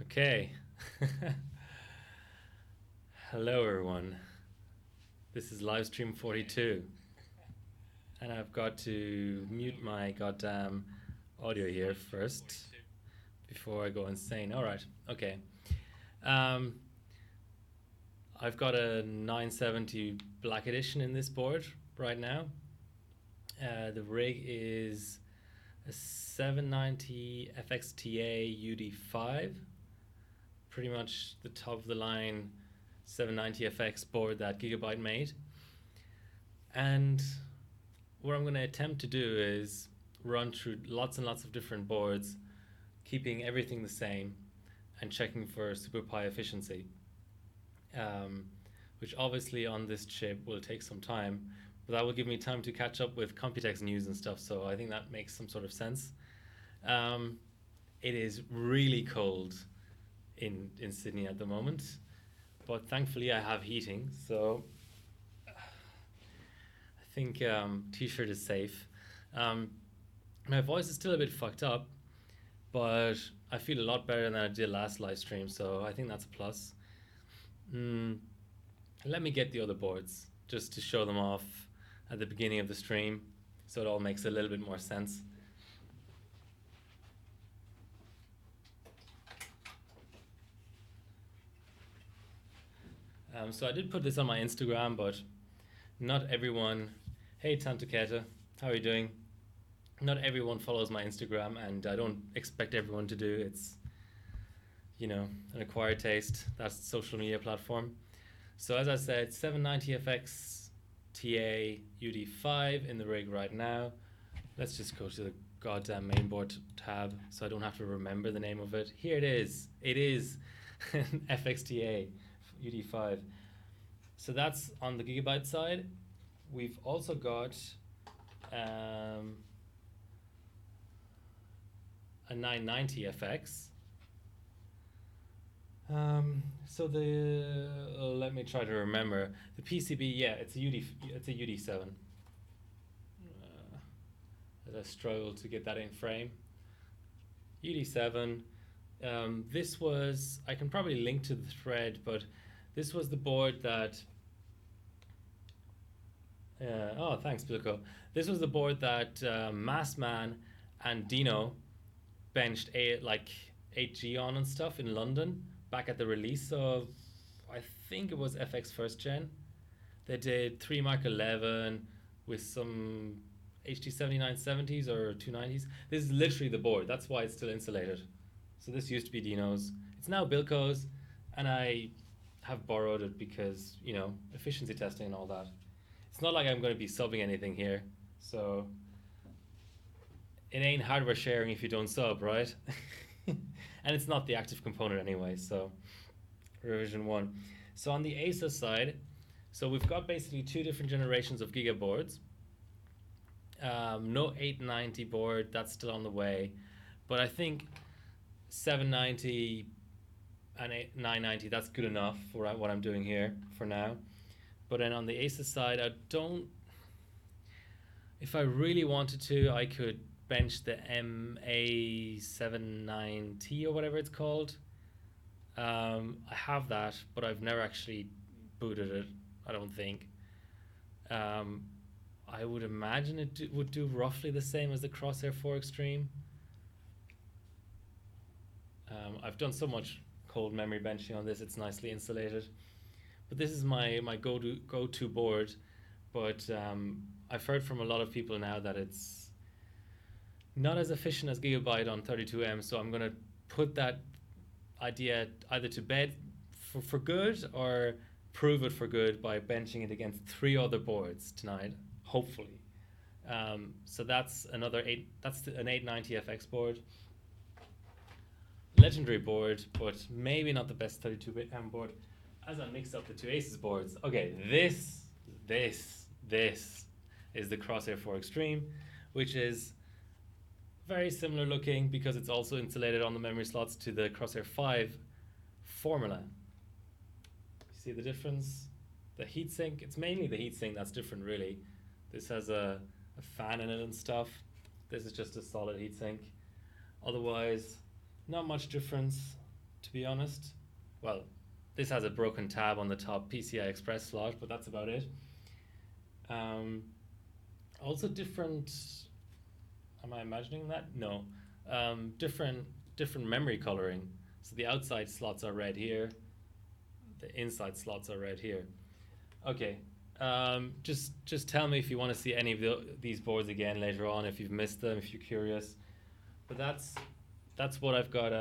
Okay. Hello, everyone. This is Livestream 42, and I've got to mute my goddamn audio here first before I go insane. All right. Okay. Um, I've got a 970 Black Edition in this board right now. The rig is a 790 FXTA UD5, pretty much the top of the line 790 FX board that Gigabyte made. And what I'm going to attempt to do is run through lots and lots of different boards, keeping everything the same and checking for super Pi efficiency, which obviously on this chip will take some time, but that will give me time to catch up with Computex news and stuff, so I think that makes some sort of sense. It is really cold in Sydney at the moment, but thankfully I have heating, so I think t-shirt is safe. My voice is still a bit fucked up, but I feel a lot better than I did last live stream, so I think that's a plus. Let me get the other boards just to show them off at the beginning of the stream, so it all makes a little bit more sense. So I did put this on my Instagram, but not everyone. Hey Tantuketa, how are you doing? Not everyone follows my Instagram, and I don't expect everyone to do. It's, you know, an acquired taste. That's the social media platform. So as I said, 790FX TA UD5 in the rig right now. Let's just go to the goddamn mainboard tab so I don't have to remember the name of it. Here it is. It is FXTA UD5. So that's on the Gigabyte side. We've also got a 990 FX. So the let me try to remember the PCB. Yeah, it's a UD7. As I struggle to get that in frame. UD7. This was, I can probably link to the thread, but this was the board that. Oh, thanks, Bilko. This was the board that Massman and Dino benched 8G on and stuff in London back at the release of, I think it was FX first gen. They did 3 Mark 11 with some HD 7970s or 290s. This is literally the board. That's why it's still insulated. So this used to be Dino's. It's now Bilko's, and I have borrowed it because, you know, efficiency testing and all that. It's not like I'm going to be subbing anything here, so it ain't hardware sharing if you don't sub, right? And it's not the active component anyway, so revision 1. So on the ASUS side, so we've got basically 2 different generations of Giga boards. No 890 board, that's still on the way, but I think 790 and 990, that's good enough for what I'm doing here for now. But then on the ASUS side, if I really wanted to, I could bench the MA79T or whatever it's called. I have that, but I've never actually booted it, I don't think. I would imagine it would do roughly the same as the Crosshair 4 Extreme. I've done so much cold memory benching on this, it's nicely insulated. But this is my go-to board, but I've heard from a lot of people now that it's not as efficient as Gigabyte on 32M, so I'm going to put that idea either to bed for good or prove it for good by benching it against 3 other boards tonight, hopefully. So that's an 890 FX board. Legendary board, but maybe not the best 32M board. As I mix up the 2 Asus boards, okay, this is the Crosshair 4 Extreme, which is very similar looking because it's also insulated on the memory slots to the Crosshair 5 Formula. You see the difference? The heatsink, it's mainly the heatsink that's different really. This has a fan in it and stuff. This is just a solid heatsink. Otherwise, not much difference to be honest. Well, this has a broken tab on the top PCI Express slot, but that's about it. Um, Also different. Am I imagining that? No. Different memory coloring. So the outside slots are red here. The inside slots are red here. Okay. Just tell me if you want to see any of these boards again later on, if you've missed them, if you're curious. But that's what I've got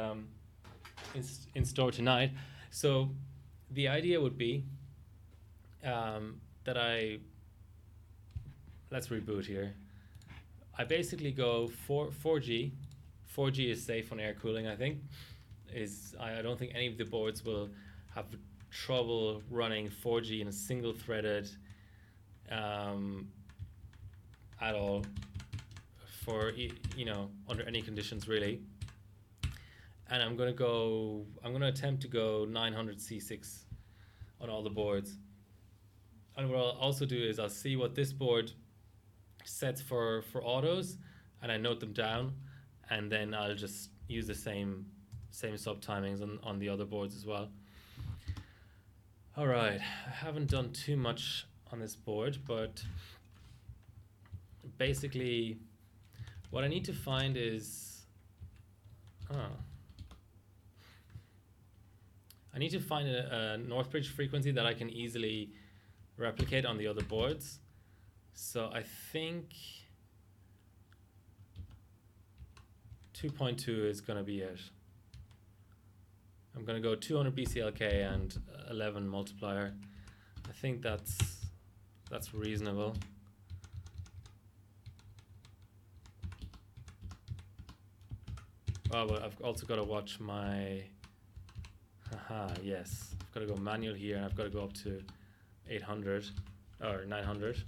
in store tonight. So the idea would be that let's reboot here. I basically go 4G. 4G is safe on air cooling, I think. I don't think any of the boards will have trouble running 4G in a single threaded at all for under any conditions really. And I'm going to attempt to go 900 C6 on all the boards. And what I'll also do is I'll see what this board sets for autos, and I note them down, and then I'll just use the same sub timings on the other boards as well. All right, I haven't done too much on this board, but basically what I need to find is I need to find a Northbridge frequency that I can easily replicate on the other boards. So I think 2.2 is going to be it. I'm going to go 200 BCLK and 11 multiplier. I think that's reasonable. Oh, but I've also got to watch my... yes. I've got to go manual here, and I've got to go up to 800 or 900.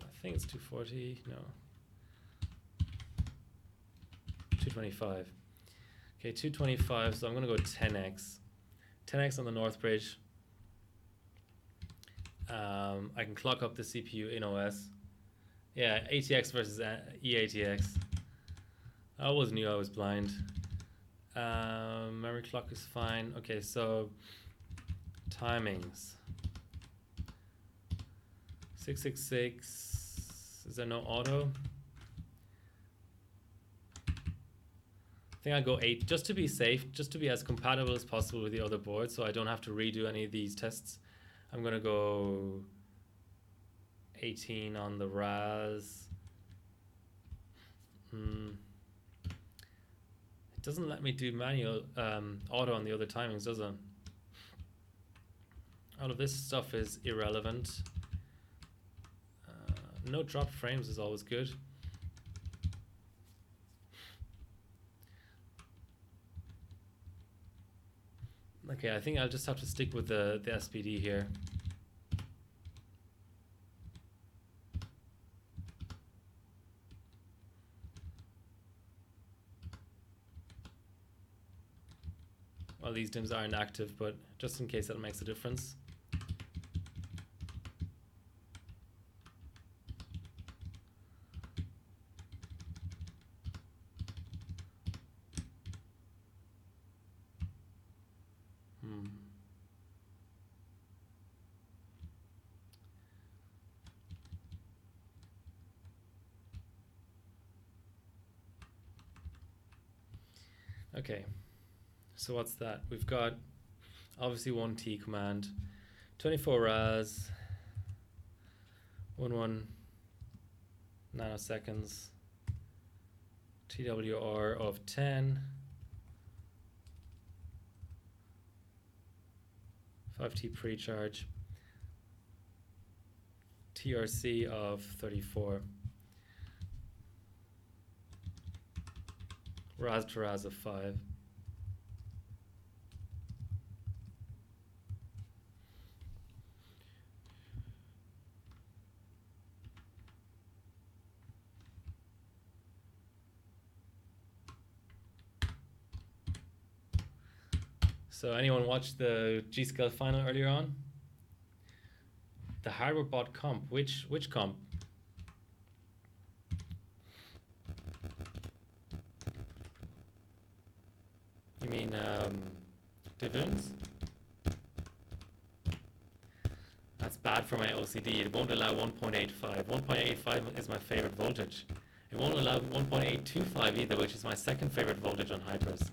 I think it's 240. No. 225. Okay, 225. So I'm going to go 10x. 10x on the Northbridge. I can clock up the CPU in OS. Yeah, ATX versus eATX. I always knew I was blind. Memory clock is fine. Okay, so timings. 666. Is there no auto? I think I'll go 8 just to be safe, just to be as compatible as possible with the other board, so I don't have to redo any of these tests. I'm gonna go 18 on the RAS. It doesn't let me do manual auto on the other timings, does it? All of this stuff is irrelevant. No drop frames is always good. Okay, I think I'll just have to stick with the SPD here. Well, these DIMMs aren't active, but just in case that makes a difference. Okay, so what's that? We've got obviously one T command, 24 RAS, 11 nanoseconds, TWR of 10, 5T pre-charge, TRC of 34. RAS to RAS of 5. So anyone watch the G-Scale final earlier on? The hardware bot comp. Which comp? millivolts. That's bad for my OCD. It won't allow 1.85. 1.85 is my favorite voltage. It won't allow 1.825 either, which is my second favorite voltage on hypers.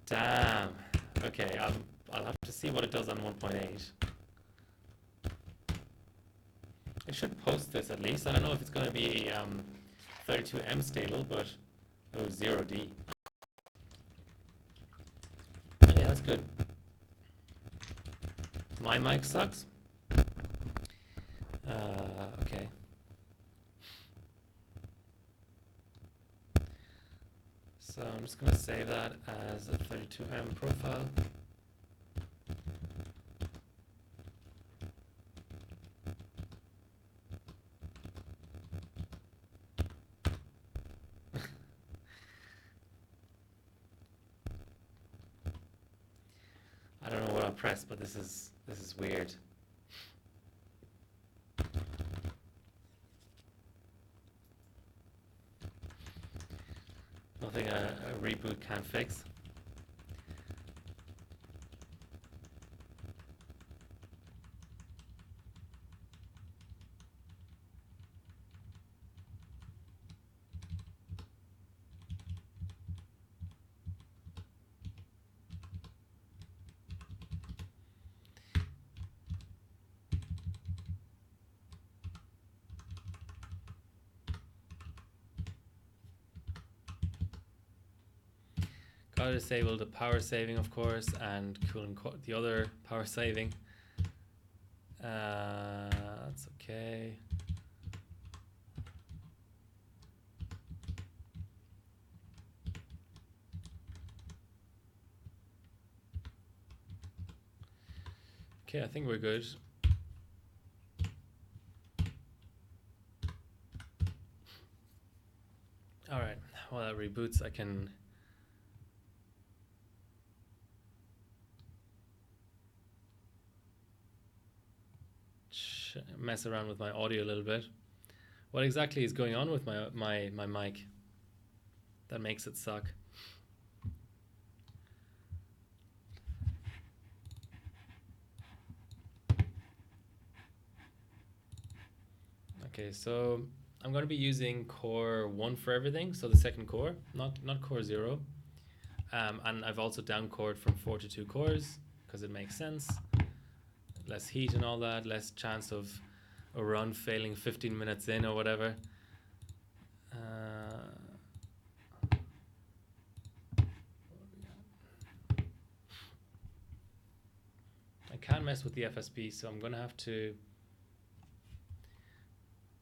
Damn. Okay, I'll have to see what it does on 1.8. It should post this at least. I don't know if it's going to be 32M stable, but oh, 0D. Yeah, that's good. My mic sucks. Okay. So I'm just going to save that as a 32M profile. I don't know what I'll press, but this is weird. Nothing a reboot can't fix. Gotta disable the power saving, of course, and cooling the other power saving. That's okay. Okay, I think we're good. All right, while that reboots, I can mess around with my audio a little bit. What exactly is going on with my mic that makes it suck? Okay, so I'm going to be using core 1 for everything, so the second core, not core 0. And I've also downcored from 4 to 2 cores because it makes sense. Less heat and all that, less chance of a run failing 15 minutes in or whatever. I can't mess with the FSP, so I'm going to have to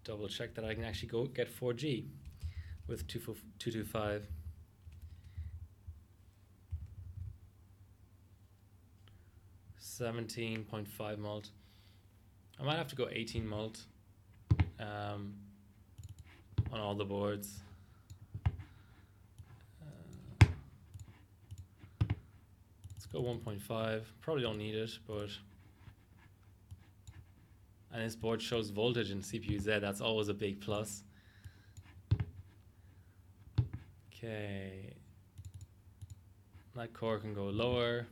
double check that I can actually go get 4G with 225. .5 mult. I might have to go 18 mult on all the boards. Let's go 1.5. Probably don't need it, but and this board shows voltage in CPU Z. That's always a big plus. Okay, that core can go lower.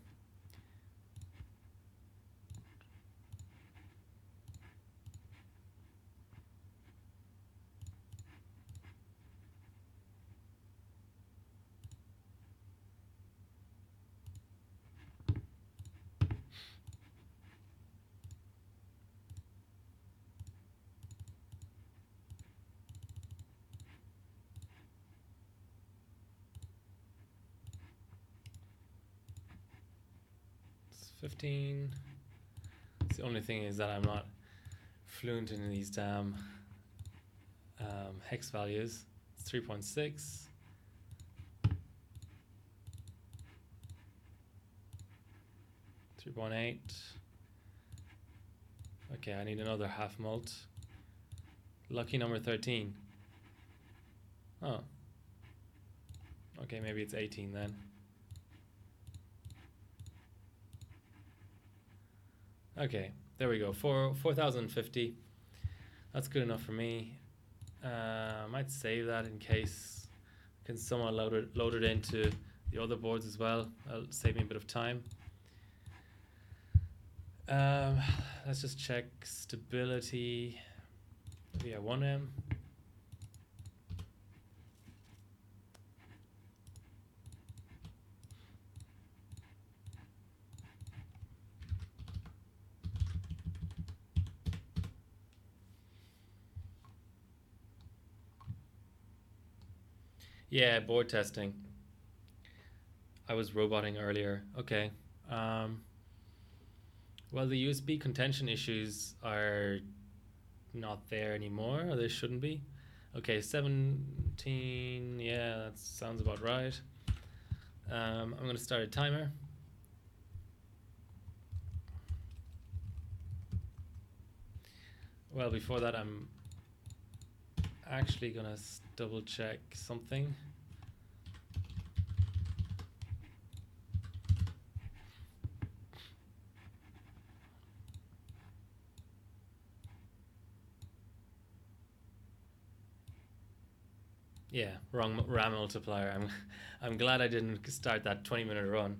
It's 15. The only thing is that I'm not fluent in these damn hex values. It's 3.6. Okay, I need another half mult. Lucky number 13. Oh. Okay, maybe it's 18 then. Okay, there we go. 4050. That's good enough for me. I might save that in case can someone load it into the other boards as well. That'll save me a bit of time. Let's just check stability. Yeah, 1M. Yeah, board testing. I was roboting earlier. Okay. Um, well, the USB contention issues are not there anymore, or they shouldn't be. Okay, 17. Yeah, that sounds about right. I'm going to start a timer. Well, before that, I'm actually going to double check something. Yeah, wrong RAM multiplier. I'm glad I didn't start that 20-minute run.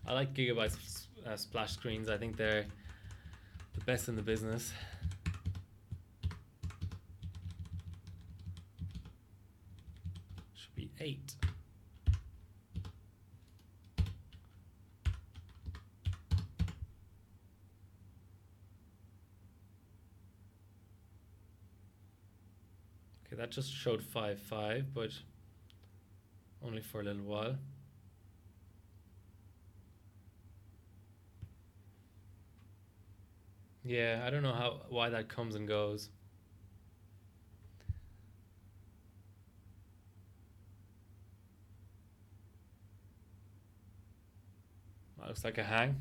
I like Gigabyte splash screens. I think they're the best in the business. Should be 8. Okay, that just showed 5.5, but only for a little while. Yeah, I don't know why that comes and goes. That looks like a hang.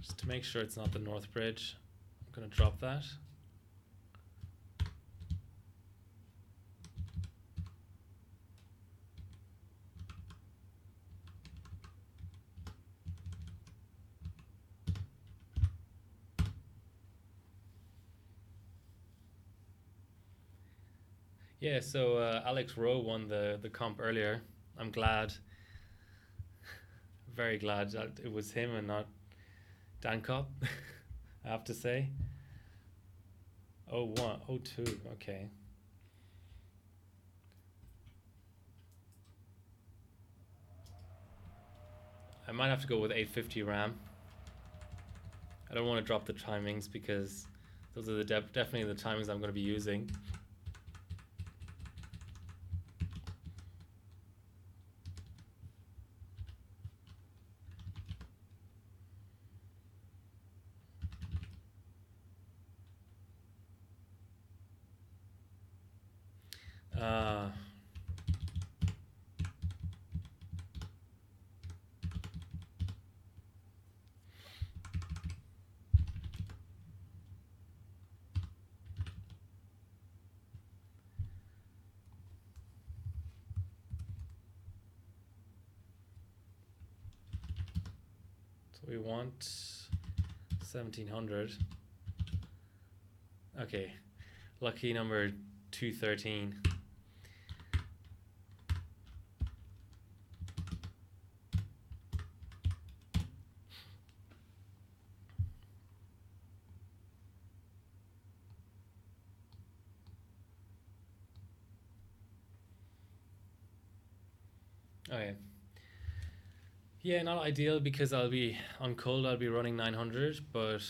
Just to make sure it's not the North Bridge, I'm going to drop that. Yeah, so Alex Rowe won the comp earlier. I'm glad, very glad that it was him and not Dan Kopp, I have to say. 01, 02, okay. I might have to go with 850 RAM. I don't want to drop the timings because those are definitely the timings I'm going to be using. Uh, so we want 1700. Okay, lucky number 213. Okay. Yeah, not ideal because I'll be on cold. I'll be running 900, but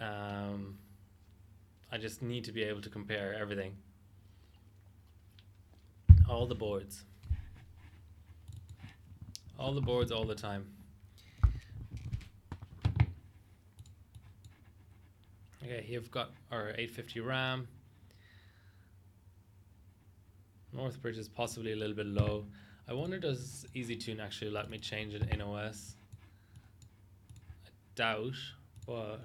I just need to be able to compare everything, all the boards, all the time. Okay, here we've got our 850 RAM. North bridge is possibly a little bit low. I wonder does EasyTune actually let me change it in OS? I doubt, but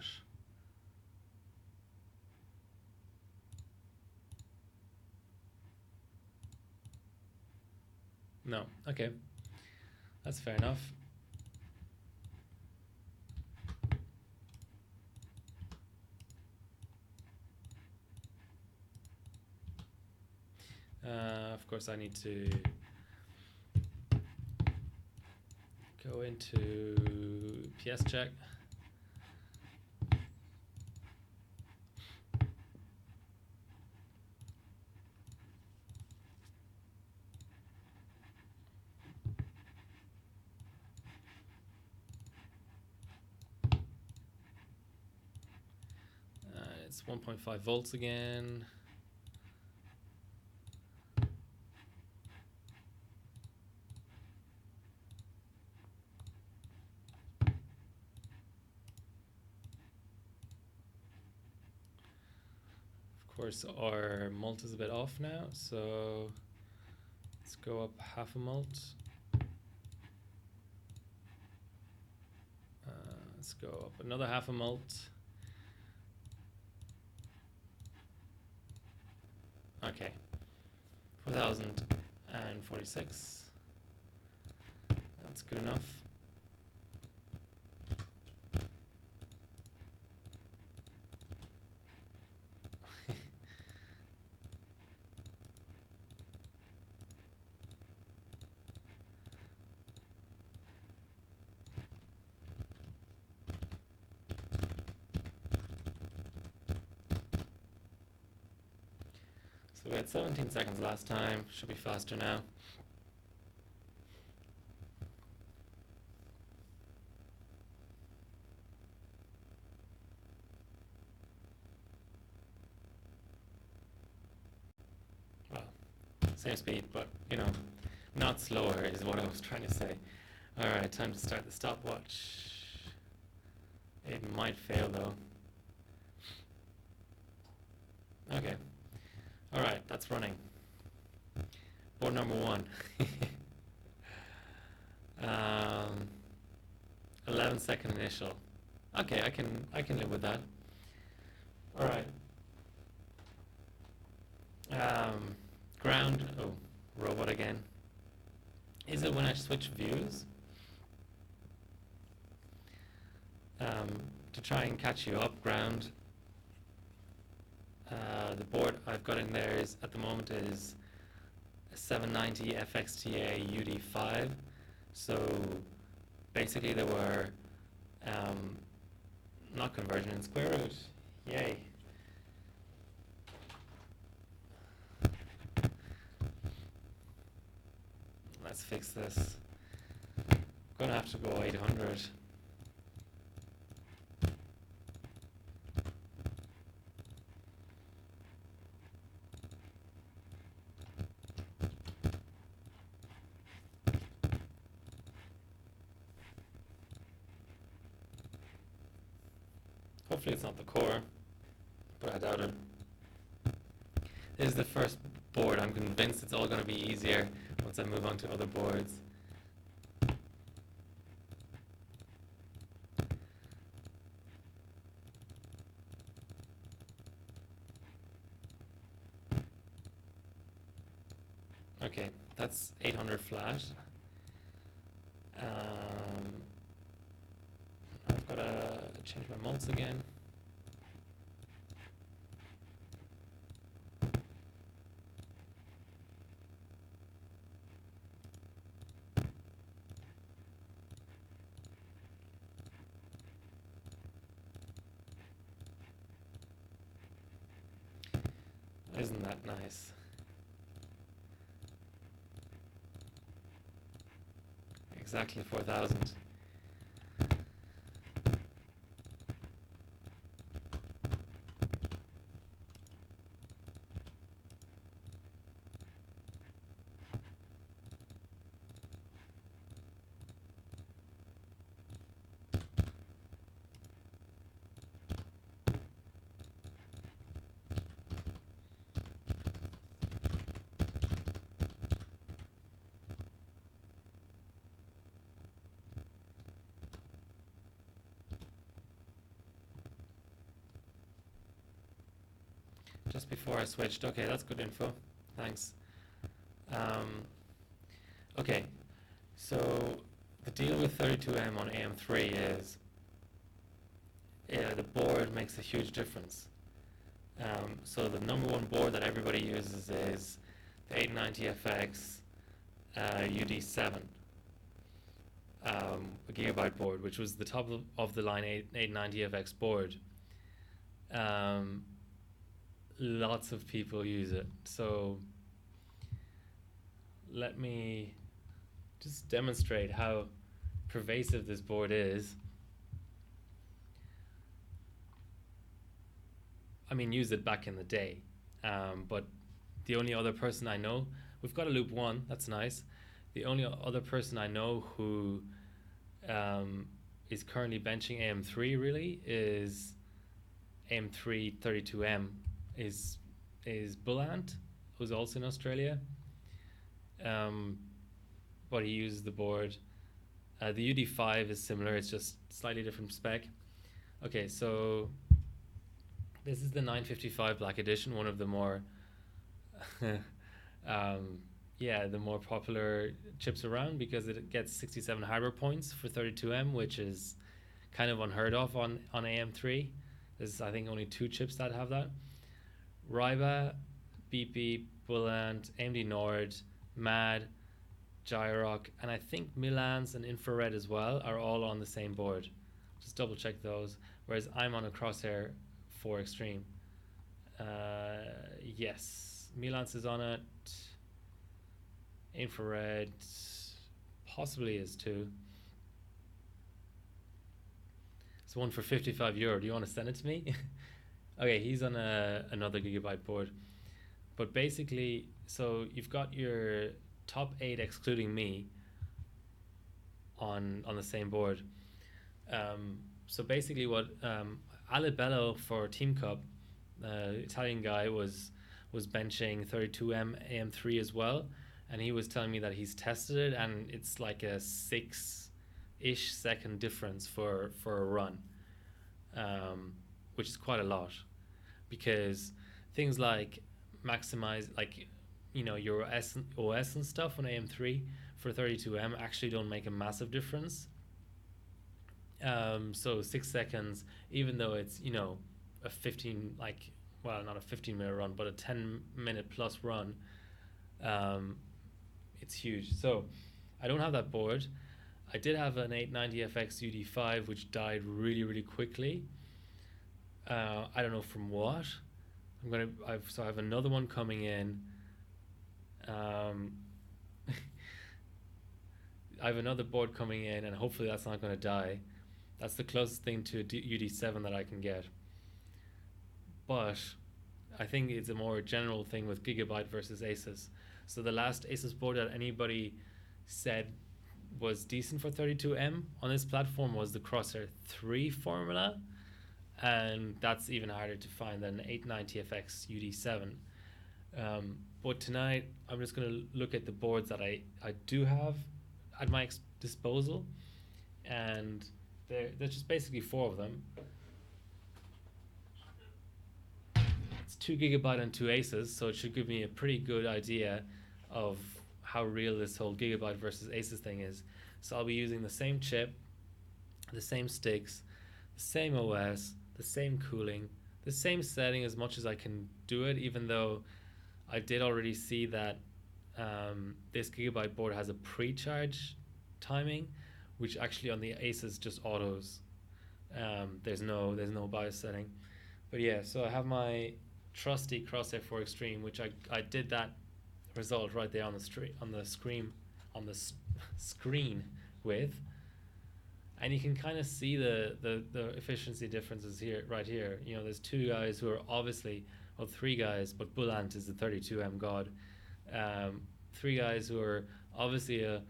no. Okay, that's fair enough. Of course, I need to go into PS check. It's 1.5 volts again. Of course, our mult is a bit off now, so let's go up half a mult. Let's go up another half a mult. Okay, 4046. That's good enough. So we had 17 seconds last time. Should be faster now. Well, same speed, but you know, not slower is what I was trying to say. Alright, time to start the stopwatch. It might fail though. Okay. Alright, that's running. Board number 1. 11-second initial. Okay, I can live with that. Alright. Ground. Oh, robot again. Is it when I switch views? To try and catch you up, ground. The board I've got in there is at the moment is a 790 FXTA UD5. So basically there were not conversion in square root. Yay. Let's fix this. I'm gonna have to go 800. Hopefully it's not the core, but I doubt it. This is the first board. I'm convinced it's all going to be easier once I move on to other boards. Okay, that's 800 flat. I've got to change my mults again. Isn't that nice? Exactly 4,000. just before I switched. Okay, that's good info. Thanks. Okay, so the deal with 32M on AM3 is the board makes a huge difference. So the number one board that everybody uses is the 890FX UD7, a gigabyte board, which was the top of the line 890FX board. Lots of people use it. So let me just demonstrate how pervasive this board is. I mean, use it back in the day, but the only other person I know, we've got a Loop 1, that's nice. The only other person I know who is currently benching AM3 really is AM3 32M is Bullant, who's also in Australia. But he uses the board. The UD5 is similar, it's just slightly different spec. Okay, so this is the 955 Black Edition, one of the more the more popular chips around, because it gets 67 hardware points for 32M, which is kind of unheard of on AM3. There's, I think, only 2 chips that have that. Ryba, BP, Bullant, AMD Nord, MAD, Gyrock, and I think Milan's and Infrared as well are all on the same board. Just double check those. Whereas I'm on a Crosshair 4 Extreme. Yes, Milan's is on it. Infrared possibly is too. It's one for €55. Do you want to send it to me? Okay, he's on another gigabyte board. But basically, so you've got your top 8 excluding me on the same board. So basically what Alibello for Team Cup, Italian guy, was benching 32M AM3 as well, and he was telling me that he's tested it and it's like a 6-ish second difference for a run, which is quite a lot, because things like maximize, like, you know, your OS and stuff on AM3 for 32M actually don't make a massive difference. So 6 seconds, even though it's, you know, a 15, like, well, not a 15-minute run, but a 10-minute plus run, it's huge. So I don't have that board. I did have an 890FX UD5, which died really, really quickly. I don't know from what. So I have another one coming in. I have another board coming in, and hopefully that's not going to die. That's the closest thing to a UD7 that I can get. But I think it's a more general thing with Gigabyte versus Asus. So the last Asus board that anybody said was decent for 32M on this platform was the Crosshair 3 formula, and that's even harder to find than 890FX UD7. But tonight I'm just going to look at the boards that I do have at my disposal, and there's just basically 4 of them. It's 2 gigabyte and 2 Asus, so it should give me a pretty good idea of how real this whole Gigabyte versus Asus thing is. So I'll be using the same chip, the same sticks, the same OS, the same cooling, the same setting as much as I can do it, even though I did already see that this Gigabyte board has a pre-charge timing, which actually on the Asus just autos. There's no BIOS setting. But yeah, so I have my trusty Crosshair 4 Extreme, which I did that result right there on the screen with, and you can kind of see the efficiency differences here, right here. You know, there's 2 guys who are obviously, well, 3 guys, but Bullant is the 32M god. 3 guys who are obviously a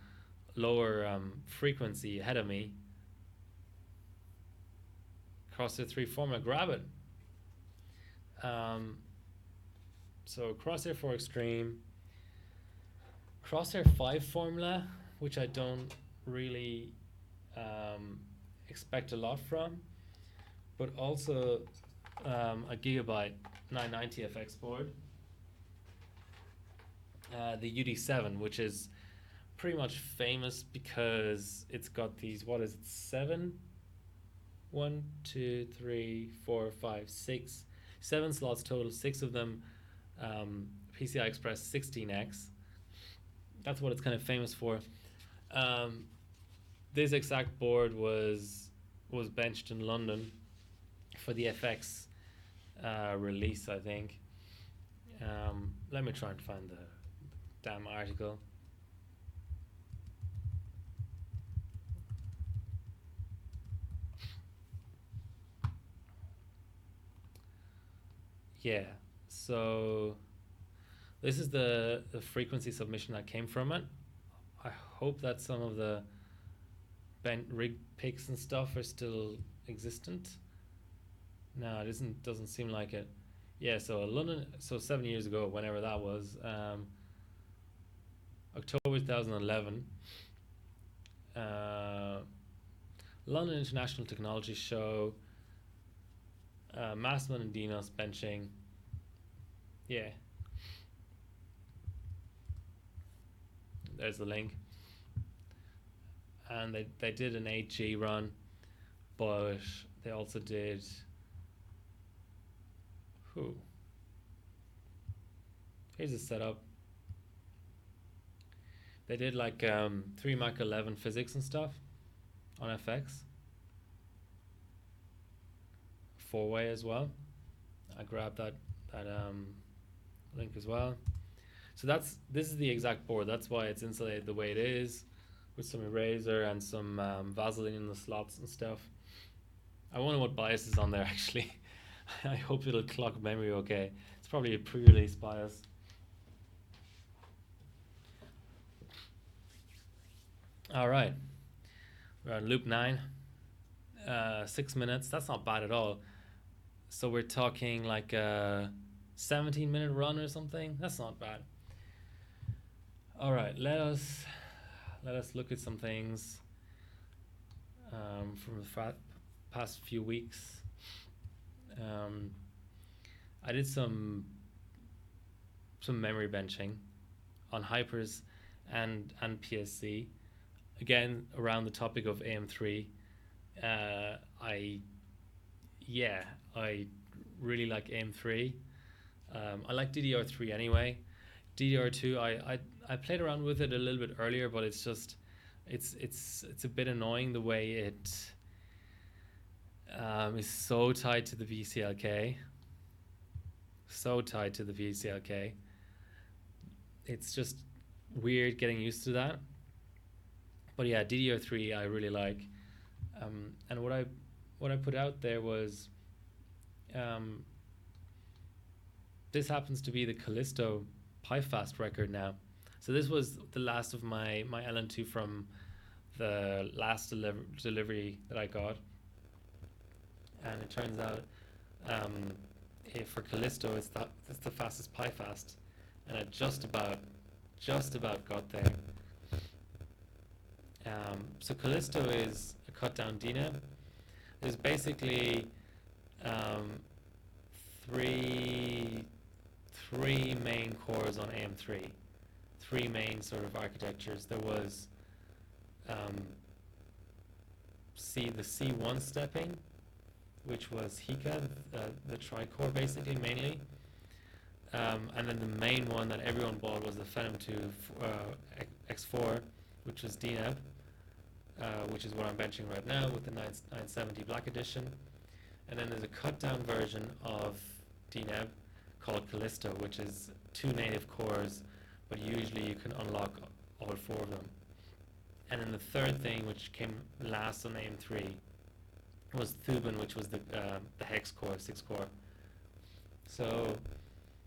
lower frequency ahead of me. Crosshair 3 formula, grab it. So Crosshair 4 Extreme, Crosshair 5 formula, which I don't really expect a lot from, but also a Gigabyte 990 FX board, the UD7, which is pretty much famous because it's got these, what is it, seven? One, two, three, four, five, six, 7 slots total, six of them PCI Express 16X. That's what it's kind of famous for. Um, this exact board was benched in London for the FX release, I think. Let me try and find the damn article. Yeah, so this is the frequency submission that came from it. I hope that some of the bent rig pics and stuff are still existent. No, it isn't. Doesn't seem like it. Yeah, so London. So 7 years ago, whenever that was, October 2011, London International Technology Show. Massman and Dinos benching. Yeah, there's the link. And they did an 8G run, but they also did. Here's the setup. They did like 3 Mach 11 physics and stuff on FX. 4-way as well. I grabbed that link as well. So this is the exact board. That's why it's insulated the way it is, with some eraser and some Vaseline in the slots and stuff. I wonder what bias is on there actually. I hope it'll clock memory okay. It's probably a pre-release bias. All right, we're on loop 9. 6 minutes. That's not bad at all. So we're talking like a 17-minute run or something. That's not bad. All right, let us look at some things from the past few weeks. I did some memory benching on Hypers and PSC, again around the topic of AM3. I really like AM3. I like DDR3 anyway. DDR2, I played around with it a little bit earlier, but it's just it's a bit annoying the way it is so tied to the VCLK. So tied to the VCLK. It's just weird getting used to that. But yeah, DDR3 I really like. And what I put out there was this happens to be the Callisto PieFast record now. So this was the last of my LN2 from the last delivery that I got. And it turns out for Callisto it's the fastest PieFast, and I just about got there. So Callisto is a cut down DNAB. There's basically three main cores on AM3, three main sort of architectures. There was the C1 stepping, which was Hika, the tri-core basically mainly, and then the main one that everyone bought was the Phenom 2 X4, which was DNAB, which is what I'm benching right now with the 970 Black Edition. And then there's a cut down version of DNAB called Callisto, which is 2 native cores, but usually you can unlock all 4 of them. And then the third thing, which came last on AM3, was Thuban, which was the hex core, 6 core. So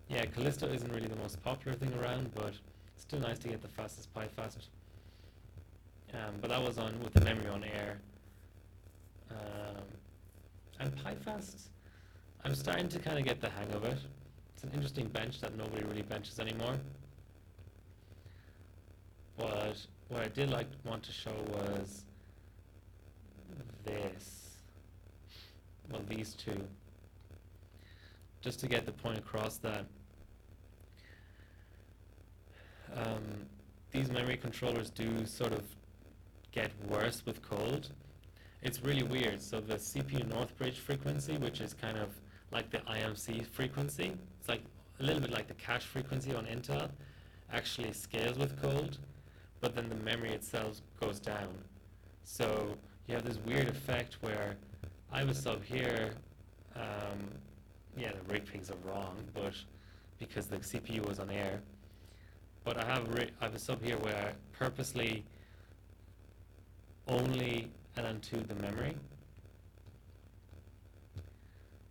yeah, Callisto isn't really the most popular thing around, but it's still nice to get the fastest PieFast. But that was on with the memory on air. And PieFast, I'm starting to kind of get the hang of it. It's an interesting bench that nobody really benches anymore. But what I did want to show was this. Well, these two. just to get the point across that um, these memory controllers do sort of get worse with cold. It's really weird. So the CPU North Bridge frequency, which is kind of like the IMC frequency, it's like a little bit like the cache frequency on Intel, actually scales with cold, but then the memory itself goes down. So you have this weird effect where I have a sub here, yeah, the rig pings are wrong, but because the CPU was on air. But I have a sub here where I purposely only LN2 the memory.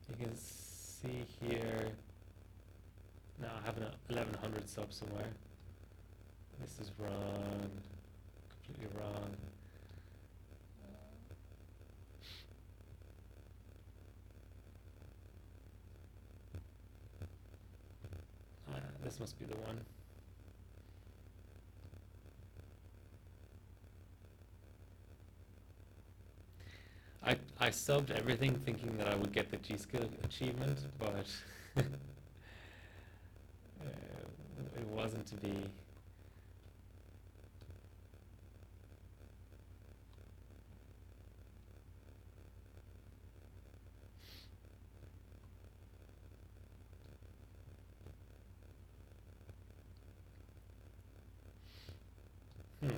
You can see here. Now I have an 1100 sub somewhere. This is wrong, completely wrong. This must be the one. I subbed everything thinking that I would get the G-Skill achievement, but it wasn't to be. Hmm.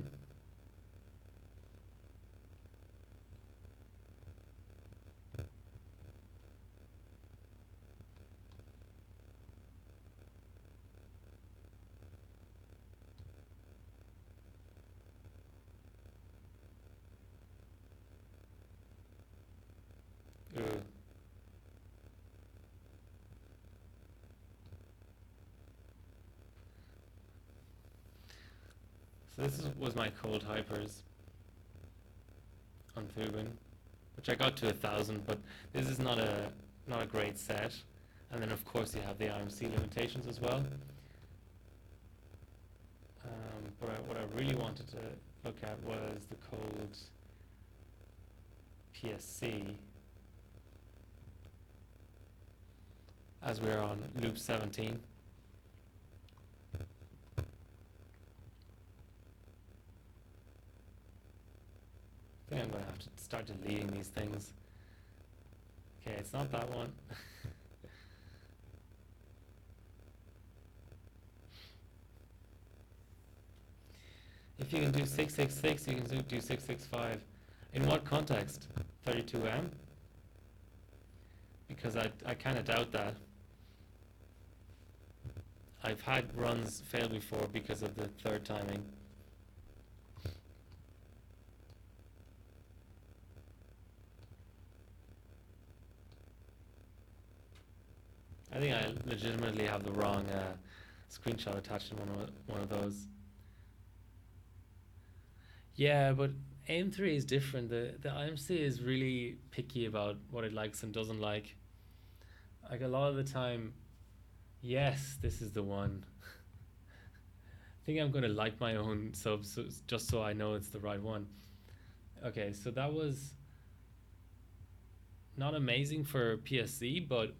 Ooh. So was my cold hypers on Thuban, which I got to 1,000, but this is not a great set. And then of course you have the IMC limitations as well. But what I really wanted to look at was the cold PSC as we're on loop 17. I think I'm going to have to start deleting these things. Okay, it's not that one. If you can do 666, you can do 665. In what context? 32M? Because I kind of doubt that. I've had runs fail before because of the third timing. I think I legitimately have the wrong screenshot attached to one of those. Yeah, but AIM3 is different. The IMC is really picky about what it likes and doesn't like. Like a lot of the time, yes, this is the one. I think I'm going to like my own subs just so I know it's the right one. Okay, so that was not amazing for PSC, but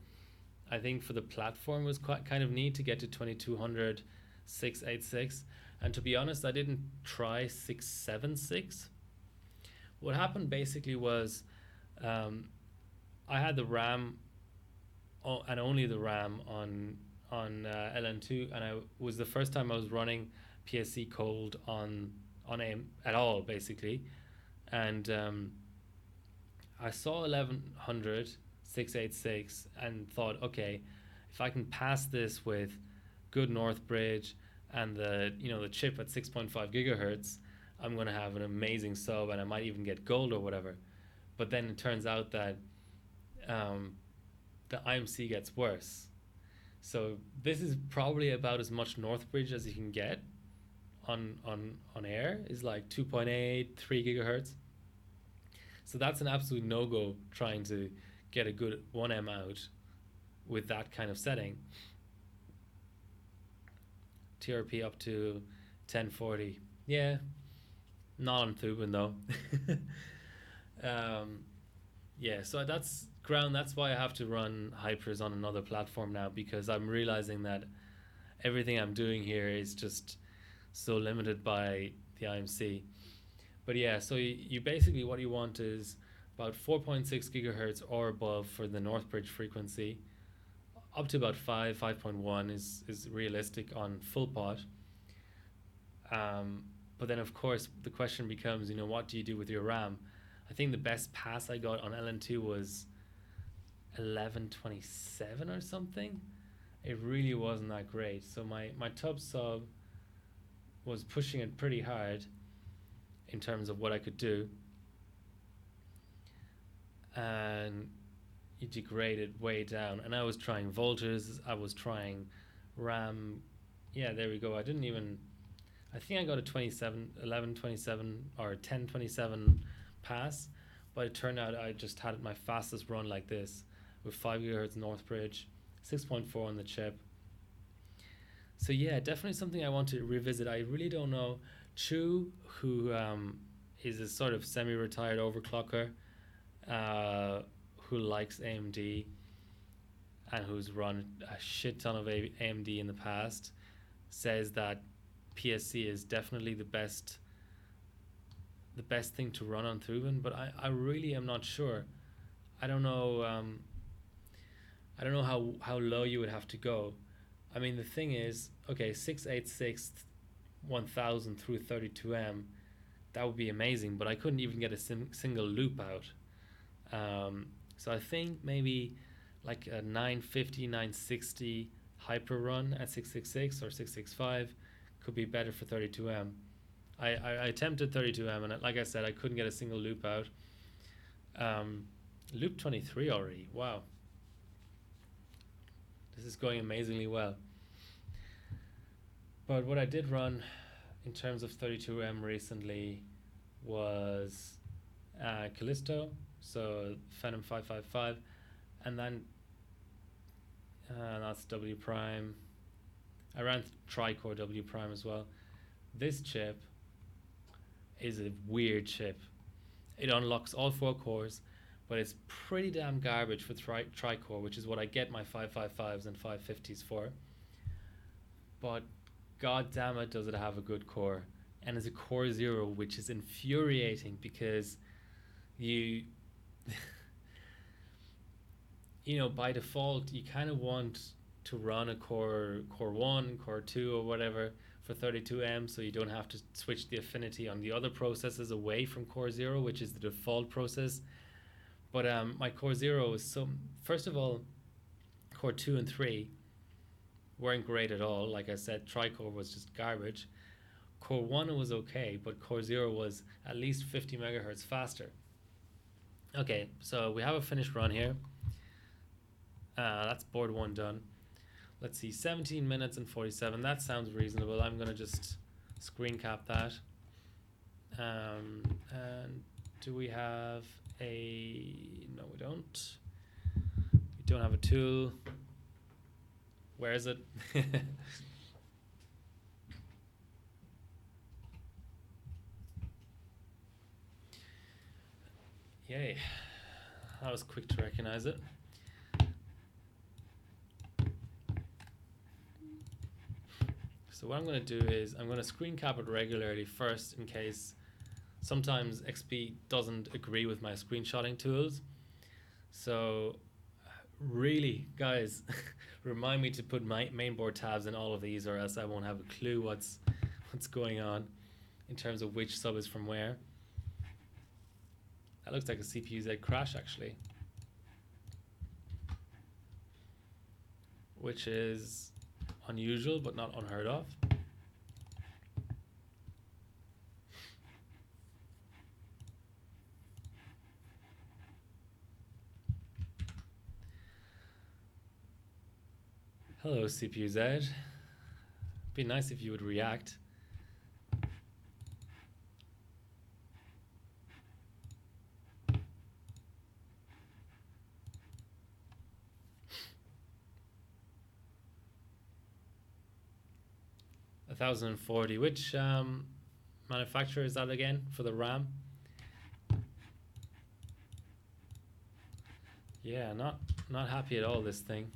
I think for the platform was quite kind of neat to get to 2200 686. And to be honest, I didn't try 676. What happened basically was I had the RAM and only the RAM on LN2, and I was the first time I was running PSC cold on AIM at all basically, and I saw 1100 686 and thought, okay, if I can pass this with good North Bridge and the chip at 6.5 gigahertz, I'm going to have an amazing sub and I might even get gold or whatever. But then it turns out that the IMC gets worse. So this is probably about as much North Bridge as you can get on air, is like 2.8, 3 gigahertz. So that's an absolute no-go trying to get a good 1M out with that kind of setting. TRP up to 1040. Yeah, not on Thuban though. Yeah, so that's ground. That's why I have to run hypers on another platform now, because I'm realizing that everything I'm doing here is just so limited by the IMC. But yeah, so you basically, what you want is about 4.6 gigahertz or above for the Northbridge frequency. Up to about 5.1 is realistic on full pot. But then, of course, the question becomes, what do you do with your RAM? I think the best pass I got on LN2 was 1127 or something. It really wasn't that great. So my tub sub was pushing it pretty hard in terms of what I could do, and it degraded way down. And I was trying voltages, I was trying RAM. Yeah, there we go. I think I got a 27, 1127 or 1027 pass, but it turned out I just had my fastest run like this with 5 gigahertz Northbridge, 6.4 on the chip. So yeah, definitely something I want to revisit. I really don't know. Chu, who is a sort of semi-retired overclocker, uh, who likes AMD and who's run a shit ton of AMD in the past, says that PSC is definitely the best thing to run on Thuban, but I really am not sure. I don't know. I don't know how low you would have to go. I mean, the thing is, okay, 686 1000 through 32M, that would be amazing, but I couldn't even get a single loop out. So I think maybe like a 950, 960 hyper run at 666 or 665 could be better for 32M. I attempted 32M, and like I said, I couldn't get a single loop out. Loop 23 already. Wow. This is going amazingly well. But what I did run in terms of 32M recently was Callisto, so Phenom 555, and then that's W prime. I ran Tricore W prime as well. This chip is a weird chip. It unlocks all 4 cores, but it's pretty damn garbage for Tricore, which is what I get my 555s and 550s for. But god damn it, does it have a good core. And it's a Core 0, which is infuriating because you by default you kind of want to run a core 1, core 2 or whatever for 32M, so you don't have to switch the affinity on the other processes away from Core 0, which is the default process. But my Core 0 is first of all, Core 2 and 3 weren't great at all. Like I said, Tricore was just garbage. Core 1 was okay, but Core 0 was at least 50 megahertz faster. Okay, so we have a finished run here. That's board 1 done. Let's see, 17 minutes and 47. That sounds reasonable. I'm going to just screen cap that. And do we have a... No, we don't. We don't have a tool. Where is it? Yay. That was quick to recognize it. So what I'm going to do is I'm going to screen cap it regularly first, in case sometimes XP doesn't agree with my screenshotting tools. So really, guys, remind me to put my mainboard tabs in all of these, or else I won't have a clue what's going on in terms of which sub is from where. That looks like a CPU-Z crash, actually, which is unusual but not unheard of. Hello, CPU-Z. Be nice if you would react. $1,040. Which manufacturer is that again for the RAM? Yeah, not happy at all, this thing.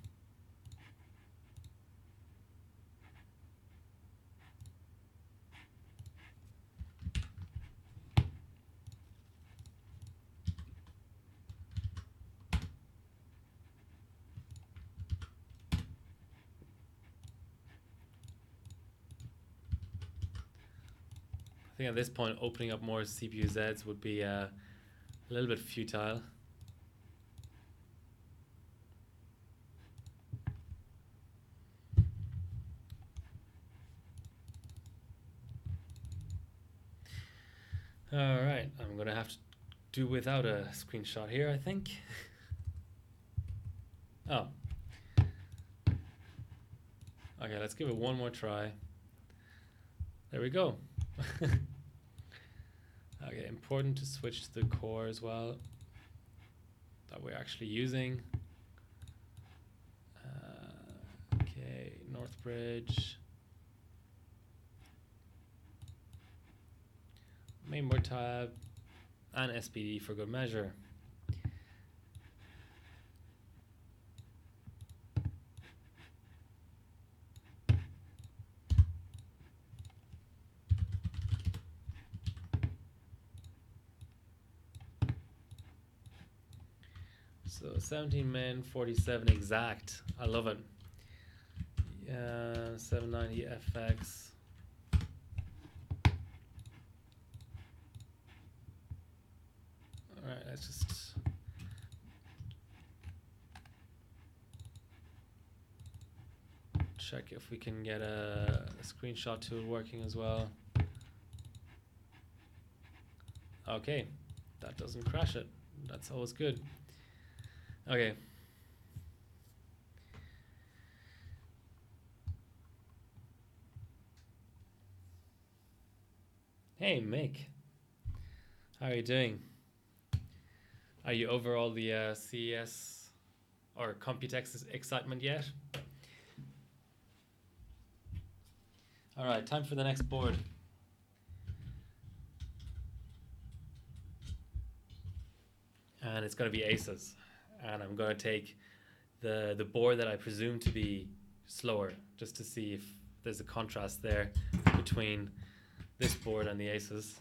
I think at this point opening up more CPU Zs would be a little bit futile. Alright, I'm gonna have to do without a screenshot here, I think. Oh. Okay, let's give it one more try. There we go. Okay, important to switch to the core as well that we're actually using. Okay, Northbridge. Mainboard tab and SPD for good measure. So 17 min, 47 exact. I love it. 790 FX. Alright, let's just check if we can get a screenshot tool working as well. Okay, that doesn't crash it. That's always good. Okay. Hey, Mick. How are you doing? Are you over all the CES or Computex excitement yet? Alright, time for the next board. And it's going to be Aces. And I'm going to take the board that I presume to be slower, just to see if there's a contrast there between this board and the Aces.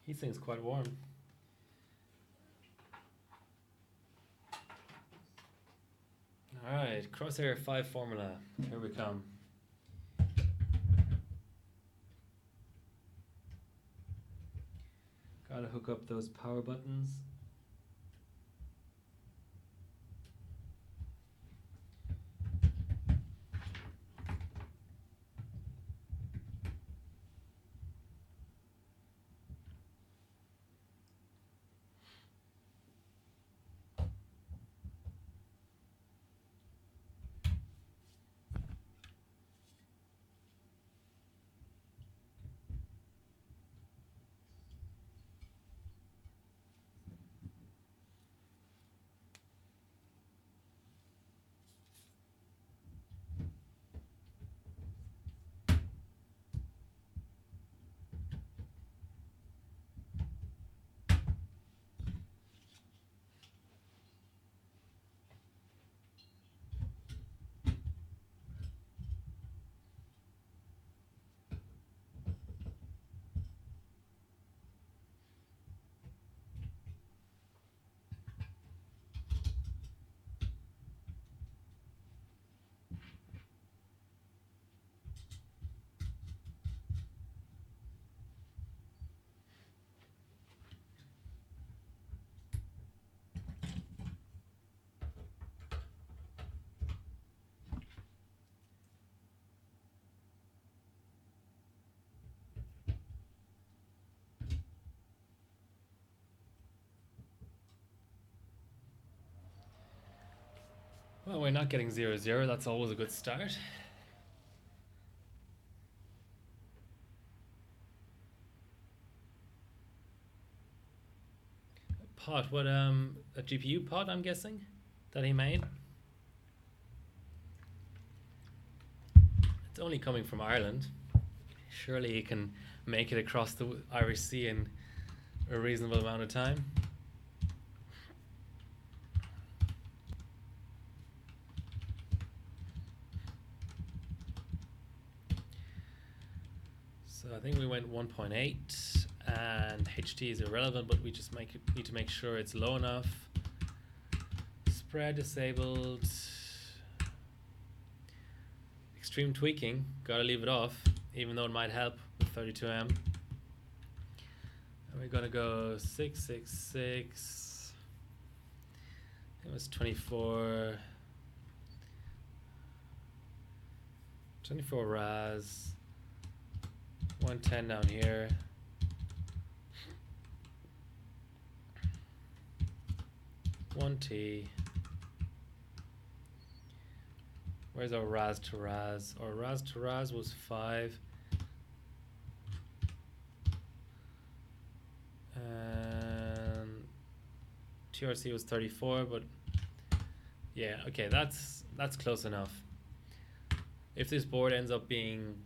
He seems quite warm. Alright, Crosshair 5 formula. Here we come. Gotta hook up those power buttons. Well, we're not getting 0-0. That's always a good start. Pod, what a GPU pod, I'm guessing, that he made. It's only coming from Ireland. Surely he can make it across the Irish Sea in a reasonable amount of time. So I think we went 1.8, and HT is irrelevant, but we just need to make sure it's low enough. Spread disabled. Extreme tweaking, gotta leave it off, even though it might help with 32M. And we're gonna go 666. It was 24 RAS. 110 down here. One T. Where's our RAS to RAS? Our RAS to RAS was 5. And TRC was 34, but yeah, okay, that's close enough. If this board ends up being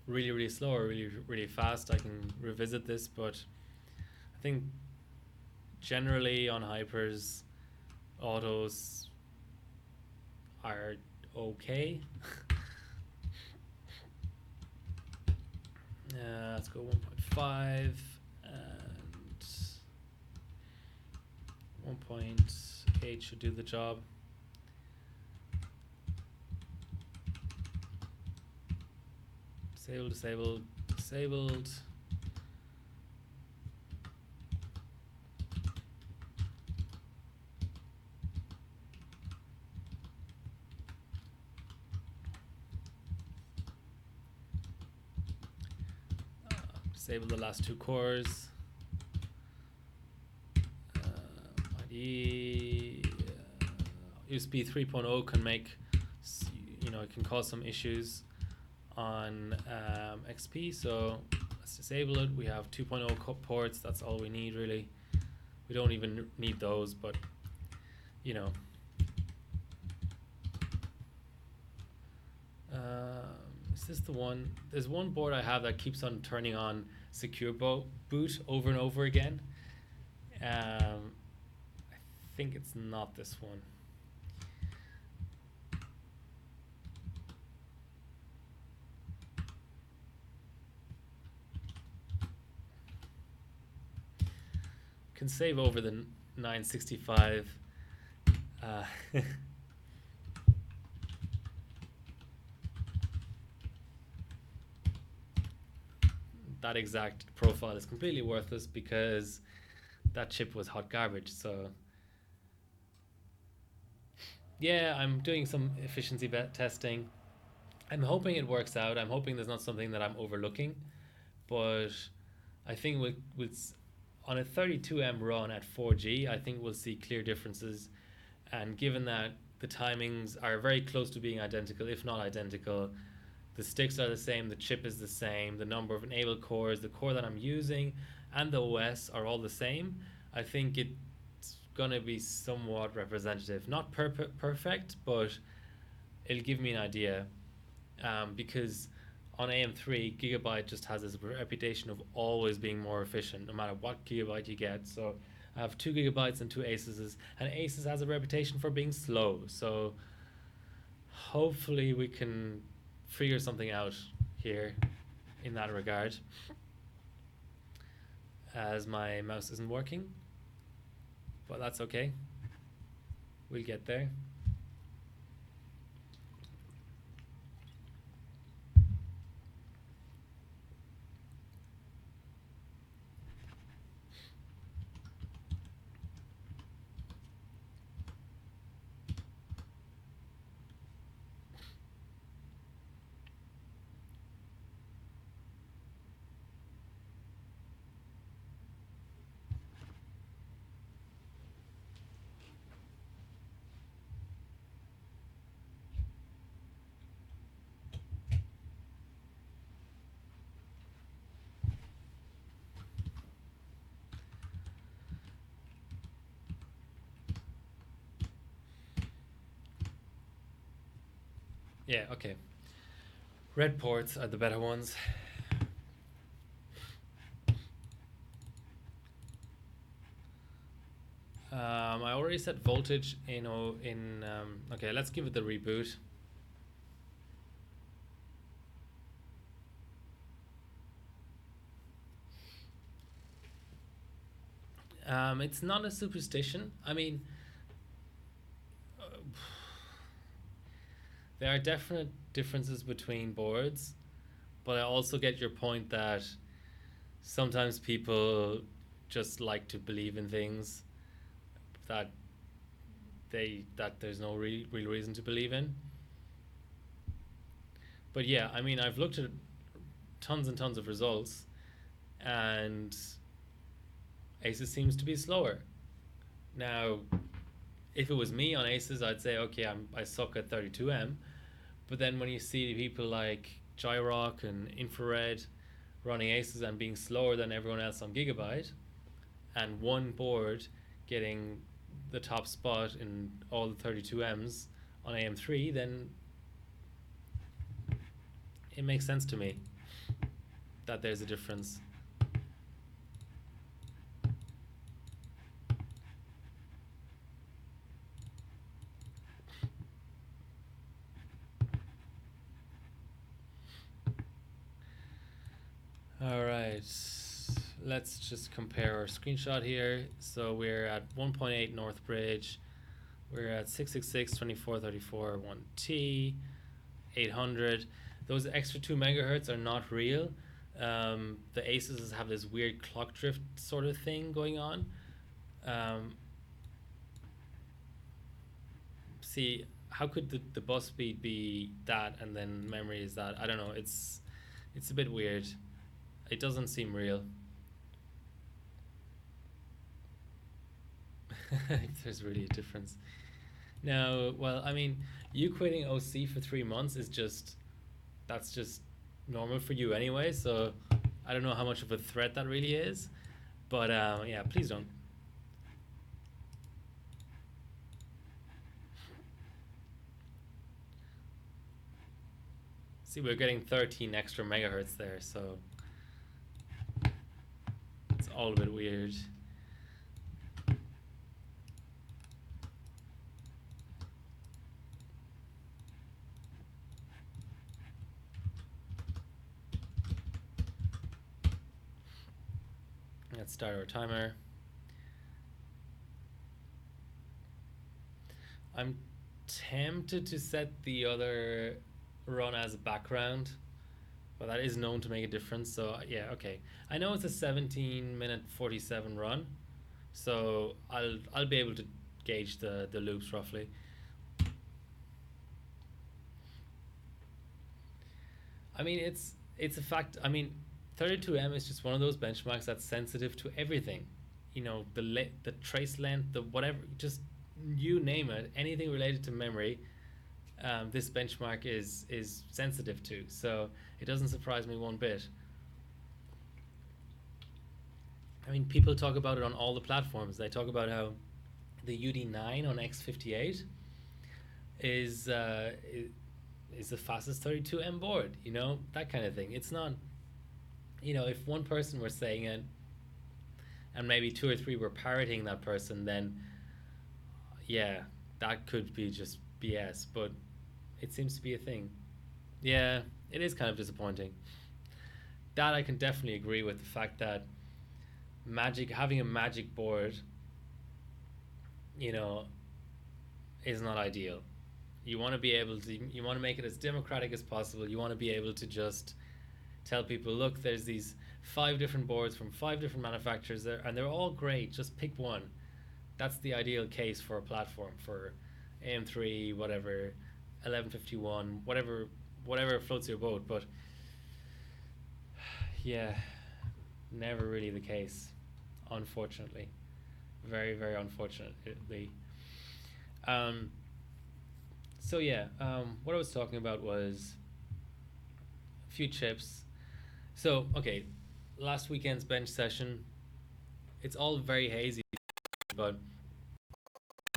really slow or really fast, I can revisit this, but I think generally on hypers, autos are okay. Let's go 1.5 and 1.8 should do the job. Disabled. Disable the last 2 cores. USB 3.0 can make, it can cause some issues on XP, so let's disable it. We have 2.0 ports, that's all we need really. We don't even need those, but is this the one? There's one board I have that keeps on turning on secure boot over and over again. I think it's not this one. Can save over the 965. That exact profile is completely worthless because that chip was hot garbage. So yeah, I'm doing some efficiency testing. I'm hoping it works out. I'm hoping there's not something that I'm overlooking, but I think with on a 32M run at 4G, I think we'll see clear differences. And given that the timings are very close to being identical, if not identical, the sticks are the same, the chip is the same, the number of enabled cores, the core that I'm using, and the OS are all the same, I think it's gonna be somewhat representative. Not perfect, but it'll give me an idea. Because on AM3, Gigabyte just has this reputation of always being more efficient, no matter what gigabyte you get. So I have 2 gigabytes and 2 Asus, and Asus has a reputation for being slow. So hopefully we can figure something out here in that regard. As my mouse isn't working, but that's okay. We'll get there. Yeah, okay. Red ports are the better ones. I already set voltage okay, let's give it the reboot. It's not a superstition. I mean, uh, there are definite differences between boards, but I also get your point that sometimes people just like to believe in things that there's no real reason to believe in. But yeah, I mean, I've looked at tons and tons of results, and Aces seems to be slower. Now, if it was me on Aces, I'd say, okay, I suck at 32M. But then when you see people like Gyrock and Infrared running Aces and being slower than everyone else on Gigabyte, and one board getting the top spot in all the 32Ms on AM3, then it makes sense to me that there's a difference. All right, let's just compare our screenshot here. So we're at 1.8 North Bridge. We're at 666, 2434, 1T, 800. Those extra 2 megahertz are not real. The Aces have this weird clock drift sort of thing going on. Um, see, how could the bus speed be that and then memory is that? I don't know. It's a bit weird. It doesn't seem real. If there's really a difference. No, well, I mean, you quitting OC for 3 months is just that's just normal for you anyway. So I don't know how much of a threat that really is, but yeah, please don't. See, we're getting 13 extra megahertz there, so it's all a bit weird. Let's start our timer. I'm tempted to set the other run as a background, but that is known to make a difference. So yeah, okay. I know it's a 17-minute 47 run, so I'll be able to gauge the loops roughly. I mean, it's a fact. I mean, 32M is just one of those benchmarks that's sensitive to everything. You know, the trace length, the whatever, just you name it, anything related to memory. This benchmark is sensitive to. So it doesn't surprise me one bit. I mean, people talk about it on all the platforms. They talk about how the UD9 on X58 is is the fastest 32M board. You know, that kind of thing. It's not. You know, if one person were saying it, and maybe two or three were parroting that person, then yeah, that could be just BS. But it seems to be a thing. Yeah, it is kind of disappointing. That I can definitely agree with the fact that magic having a magic board, you know, is not ideal. You want to be able to you want to make it as democratic as possible. You want to be able to just tell people, look, there's these 5 different boards from 5 different manufacturers there, and they're all great. Just pick one. That's the ideal case for a platform for AM3, whatever, 1151, whatever floats your boat. But yeah, never really the case, unfortunately. Very, very unfortunately. Um, so yeah, what I was talking about was a few chips. So okay, last weekend's bench session, it's all very hazy, but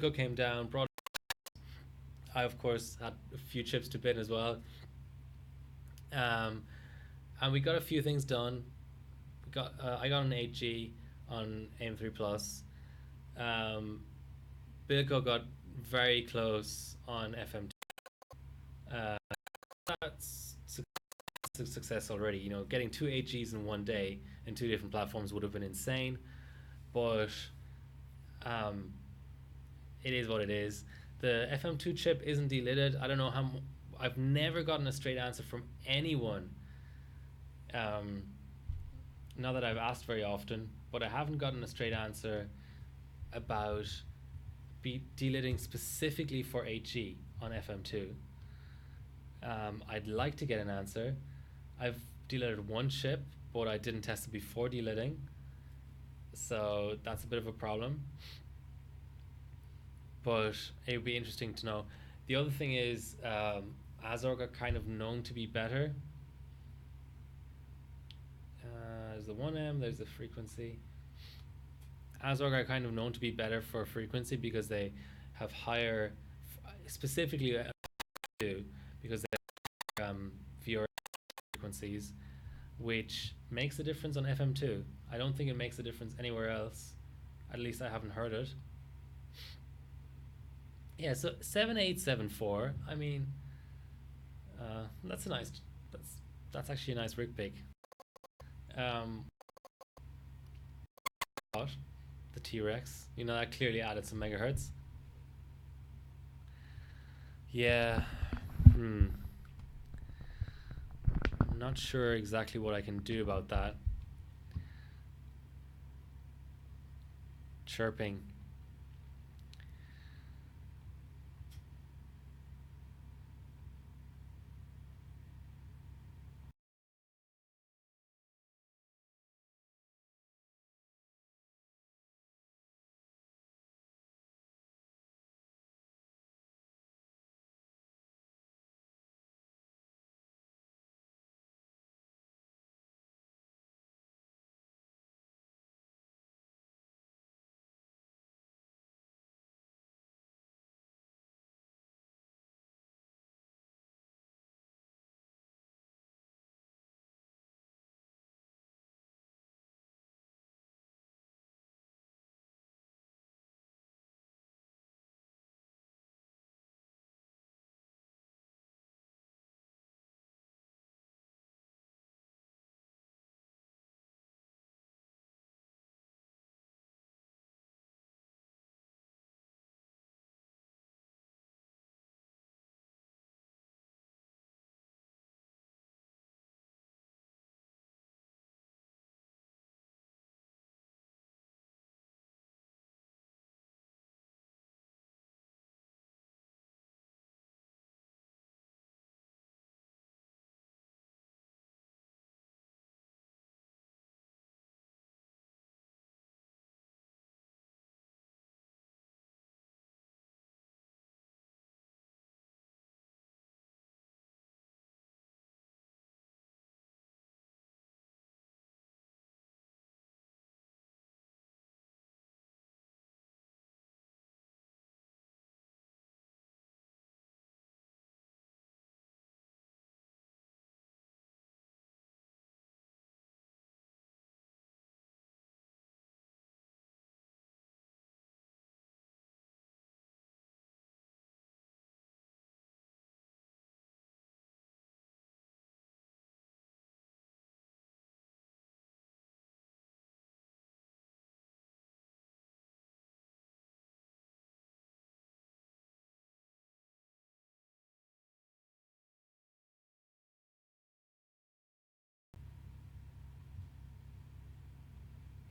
Go came down, brought I of course had a few chips to bin as well. Um, and we got a few things done. We got I got an 8G on AIM 3 Plus. Um, Bilko got very close on FM2. That's a success already. You know, getting two 8Gs in one day in two different platforms would have been insane, but um, it is what it is. The FM2 chip isn't delidded. I don't know how. I've never gotten a straight answer from anyone. Um, Not that I've asked very often, but I haven't gotten a straight answer about delidding specifically for 8G on FM2. I'd like to get an answer. I've delidded one chip, but I didn't test it before delidding, so that's a bit of a problem. But it would be interesting to know. The other thing is, Azorg are kind of known to be better. There's the 1M, there's the frequency. Azorg are kind of known to be better for frequency because they have higher, specifically because they have VR frequencies, which makes a difference on FM2. I don't think it makes a difference anywhere else. At least I haven't heard it. Yeah, so 7874. I mean, that's a nice. That's actually a nice rig pick. Um, what? The T-Rex. You know, that clearly added some megahertz. Yeah. I'm not sure exactly what I can do about that. Chirping.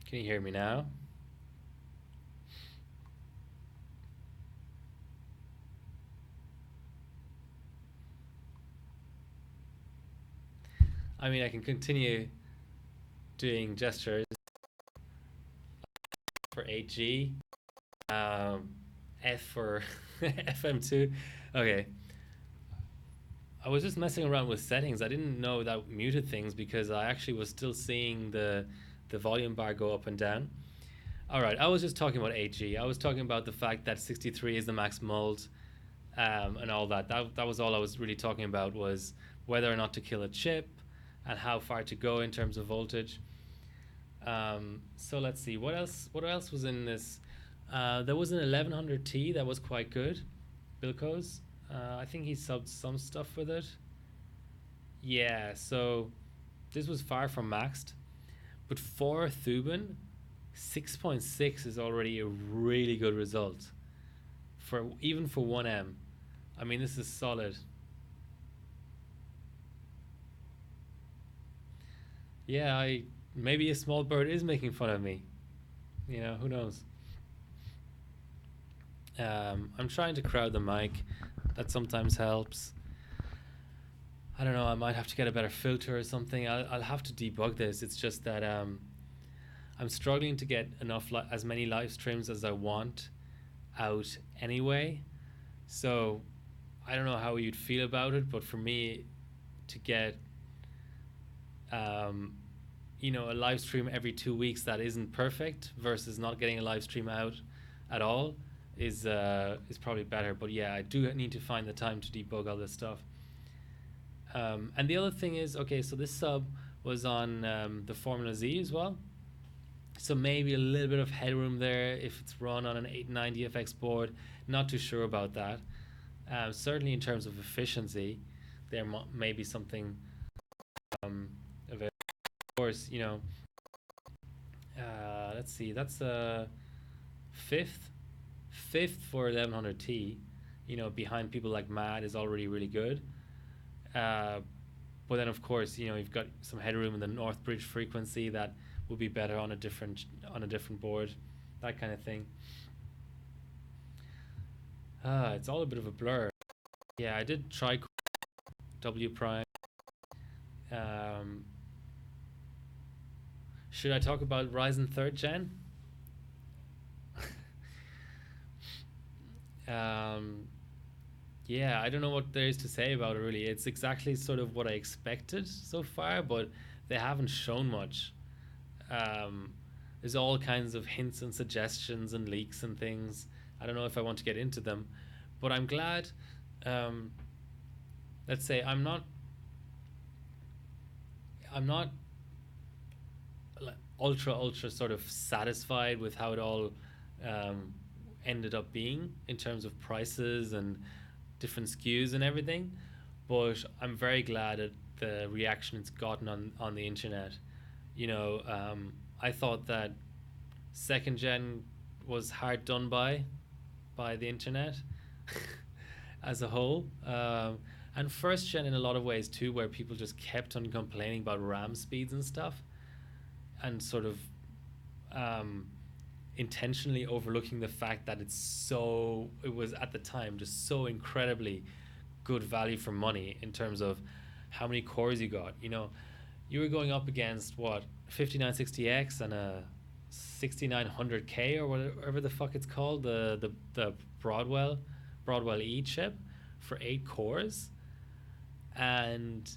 Can you hear me now? I mean, I can continue doing gestures for 8G, F for FM2. Okay. I was just messing around with settings. I didn't know that muted things because I actually was still seeing the volume bar go up and down. All right, I was just talking about 8G. I was talking about the fact that 63 is the max mold. and all that. That was all I was really talking about, was whether or not to kill a chip and how far to go in terms of voltage. So let's see what else. What else was in this? There was an 1100T that was quite good. Bilko's. I think he subbed some stuff with it. Yeah. So this was far from maxed, but for Thuban, 6.6 is already a really good result for even for 1M. I mean, this is solid. Yeah, I maybe a small bird is making fun of me. Who knows? I'm trying to crowd the mic. That sometimes helps. I don't know. I might have to get a better filter or something. I'll have to debug this. It's just that I'm struggling to get as many live streams as I want out anyway. So I don't know how you'd feel about it, but for me to get a live stream every 2 weeks that isn't perfect versus not getting a live stream out at all is probably better. But yeah, I do need to find the time to debug all this stuff. And the other thing is, okay, so this sub was on the Formula Z as well. So maybe a little bit of headroom there if it's run on an 890 FX board. Not too sure about that. Certainly in terms of efficiency, there may be something of it. Of course, let's see, that's fifth, fifth for 1100T. Behind people like Mad is already really good. But then, of course, you've got some headroom in the North Bridge frequency that would be better on a different board, that kind of thing. It's all a bit of a blur. Yeah, I did try W prime. Should I talk about Ryzen 3rd Gen? Yeah, I don't know what there is to say about it really. It's exactly sort of what I expected so far, but they haven't shown much. There's all kinds of hints and suggestions and leaks and things. I don't know if I want to get into them, but I'm glad. Let's say I'm not ultra sort of satisfied with how it all ended up being in terms of prices and different SKUs and everything, but I'm very glad at the reaction it's gotten on the internet. I thought that second gen was hard done by the internet as a whole, and first gen in a lot of ways too, where people just kept on complaining about RAM speeds and stuff, and sort of intentionally overlooking the fact that it was at the time just so incredibly good value for money in terms of how many cores you got. You were going up against what, 5960X and a 6900K or whatever the fuck it's called, the Broadwell E chip for 8 cores, and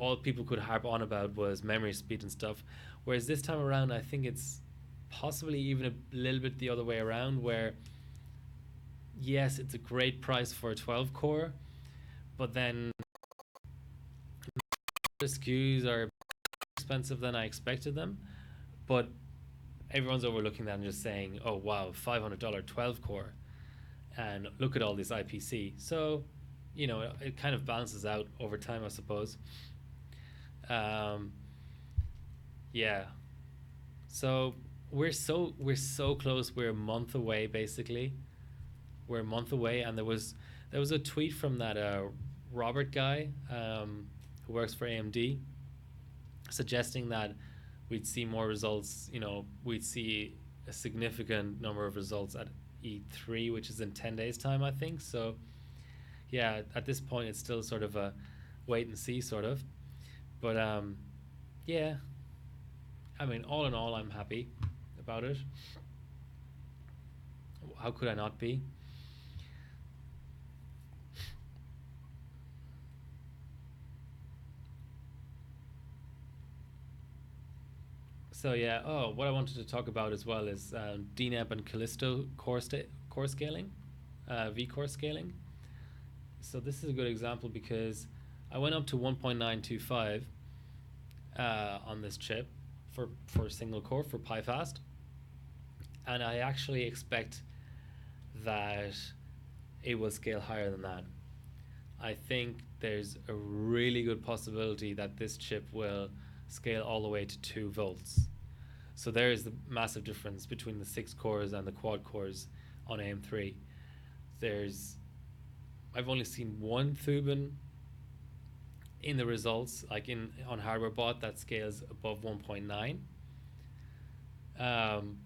all people could harp on about was memory speed and stuff. Whereas this time around, I think it's possibly even a little bit the other way around, where yes, it's a great price for a 12 core, but then the SKUs are expensive than I expected them. But everyone's overlooking that and just saying, oh wow, $500 12 core, and look at all this IPC. So it kind of balances out over time, I suppose. Yeah, so we're so close. We're a month away, basically. We're a month away, and there was a tweet from that Robert guy who works for AMD, suggesting that we'd see more results. We'd see a significant number of results at E3, which is in 10 days time, I think. So yeah, at this point it's still sort of a wait and see sort of, but yeah, I mean, all in all, I'm happy about it. How could I not be? So yeah, what I wanted to talk about as well is DNAP and Callisto core scaling. vCore scaling. So this is a good example because I went up to 1.925 on this chip for single core for PyFast, and I actually expect that it will scale higher than that. I think there's a really good possibility that this chip will scale all the way to 2 volts. So there is the massive difference between the 6 cores and the quad cores on AM3. I've only seen one Thuban in the results, like on hardware bot, that scales above 1.9.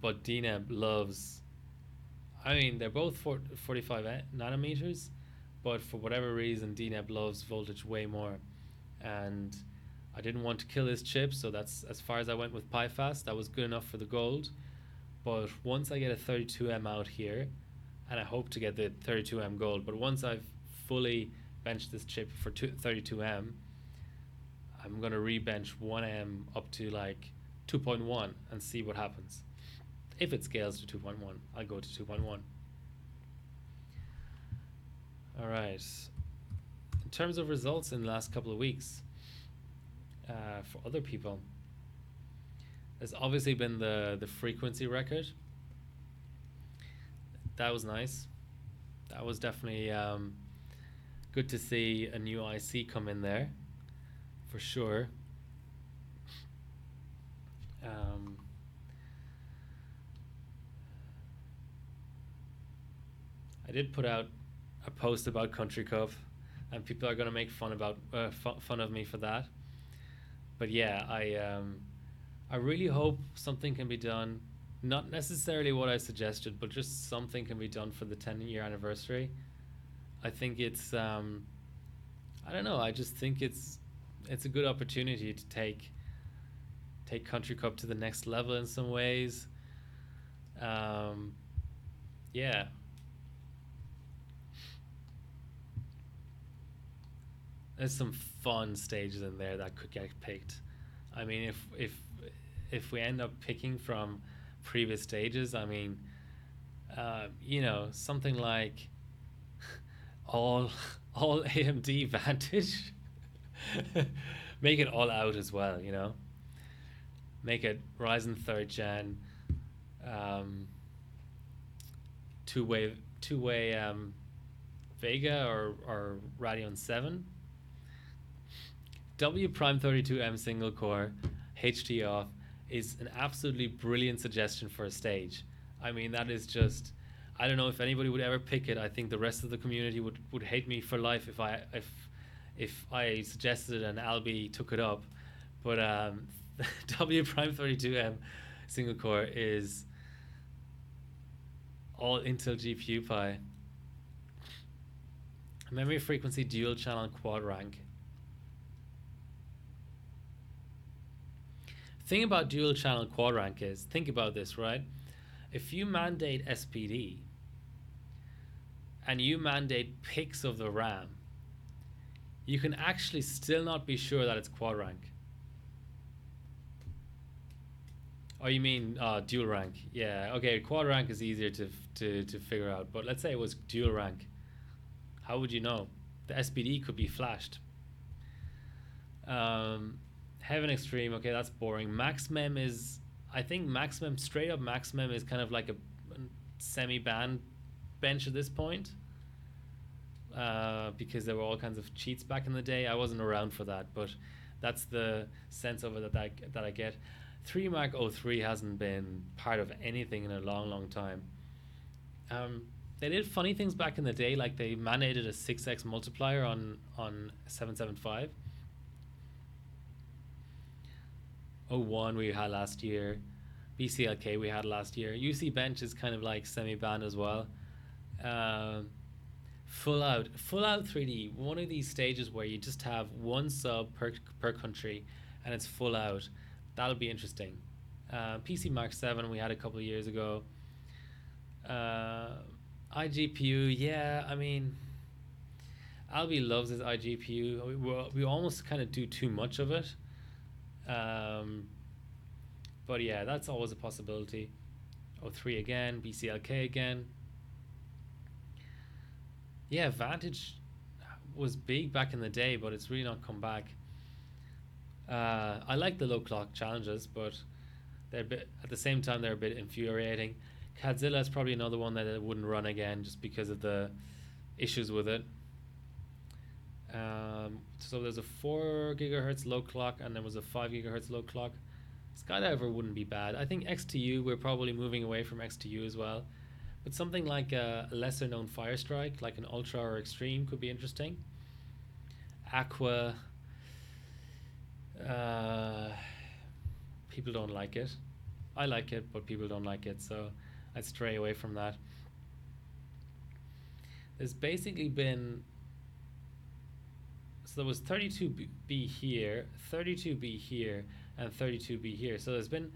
But DNAB loves, I mean, they're both 45 nanometers, but for whatever reason, DNAB loves voltage way more. And I didn't want to kill this chip, so that's as far as I went with PyFast. That was good enough for the gold. But once I get a 32M out here, and I hope to get the 32M gold, but once I've fully benched this chip for 32M, I'm going to re-bench 1M up to like 2.1 and see what happens. If it scales to 2.1, I'll go to 2.1. All right. In terms of results in the last couple of weeks, for other people, there's obviously been the frequency record. That was nice. That was definitely good to see a new IC come in there, for sure. I did put out a post about Country Cup, and people are going to make fun of me for that. But yeah, I really hope something can be done. Not necessarily what I suggested, but just something can be done for the 10-year anniversary. I think it's I don't know. I just think it's a good opportunity to take Country Cup to the next level in some ways. Yeah. There's some fun stages in there that could get picked. I mean, if we end up picking from previous stages, I mean, something like all AMD Vantage, make it all out as well. Make it Ryzen 3rd Gen, two-way Vega or Radeon 7. W Prime 32M single core HT off is an absolutely brilliant suggestion for a stage. I mean, that is just, I don't know if anybody would ever pick it. I think the rest of the community would hate me for life if I suggested it and Albi took it up. But W Prime 32M single core is all Intel GPU Pi. Memory frequency dual channel quad rank. Thing about dual channel quad rank is, think about this, right? If you mandate SPD and you mandate picks of the RAM, you can actually still not be sure that it's quad rank. Oh, you mean dual rank? Yeah, okay. Quad rank is easier to figure out, but let's say it was dual rank. How would you know? The SPD could be flashed. Heaven Extreme, okay, that's boring. MaxMem is, I think MaxMem, straight up MaxMem is kind of like a semi-banned bench at this point, because there were all kinds of cheats back in the day. I wasn't around for that, but that's the sense of it that I get. 3Mark03 hasn't been part of anything in a long time. They did funny things back in the day, like they mandated a 6x multiplier on 775. 01 we had last year, BCLK we had last year. UC Bench is kind of like semi-banned as well. Full out 3D, one of these stages where you just have one sub per country and it's full out. That'll be interesting. PC Mark 7 we had a couple of years ago. iGPU, yeah, I mean, Albi loves his iGPU. We almost kind of do too much of it. But yeah, that's always a possibility. 03 again, BCLK again. Yeah, Vantage was big back in the day, but it's really not come back. I like the low clock challenges, but they're a bit at the same time they're a bit infuriating. Cadzilla is probably another one that it wouldn't run again just because of the issues with it. So there's a 4 gigahertz low clock and there was a 5 gigahertz low clock. Skydiver wouldn't be bad. I think X2U, we're probably moving away from X2U as well. But something like a lesser known Fire Strike, like an Ultra or Extreme, could be interesting. Aqua, people don't like it. I like it, but people don't like it, so I'd stray away from that. There's basically been, so there was 32B here, 32B here, and 32B here. So there's been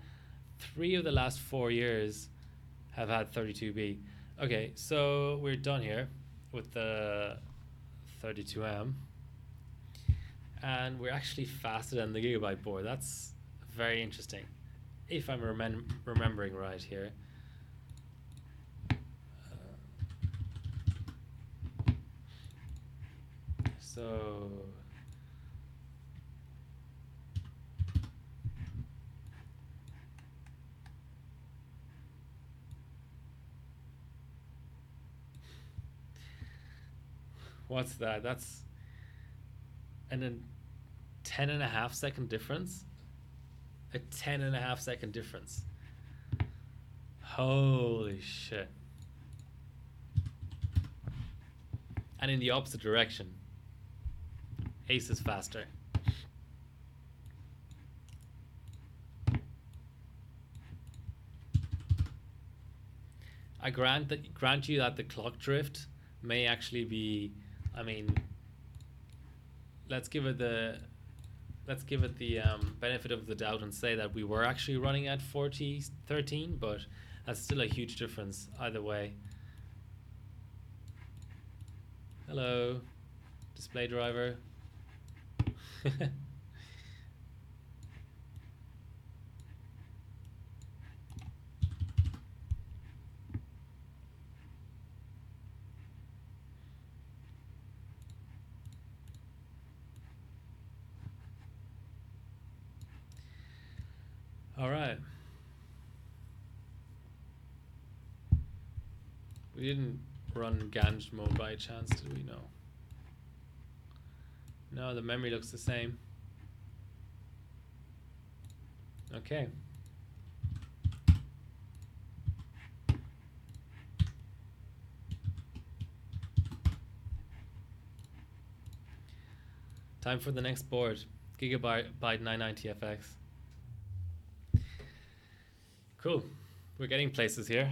3 of the last 4 years have had 32B. Okay, so we're done here with the 32M. And we're actually faster than the Gigabyte board. That's very interesting. If I'm remembering right here. So what's that? That's an 10.5 second difference. A 10.5 second difference. Holy shit. And in the opposite direction. Ace is faster. I grant you that the clock drift may actually be, I mean, let's give it the benefit of the doubt and say that we were actually running at 4013, but that's still a huge difference either way. Hello, display driver. All right. We didn't run Ganj mode by chance, did we? No. No, the memory looks the same. Okay. Time for the next board. Gigabyte 990FX. Cool. We're getting places here.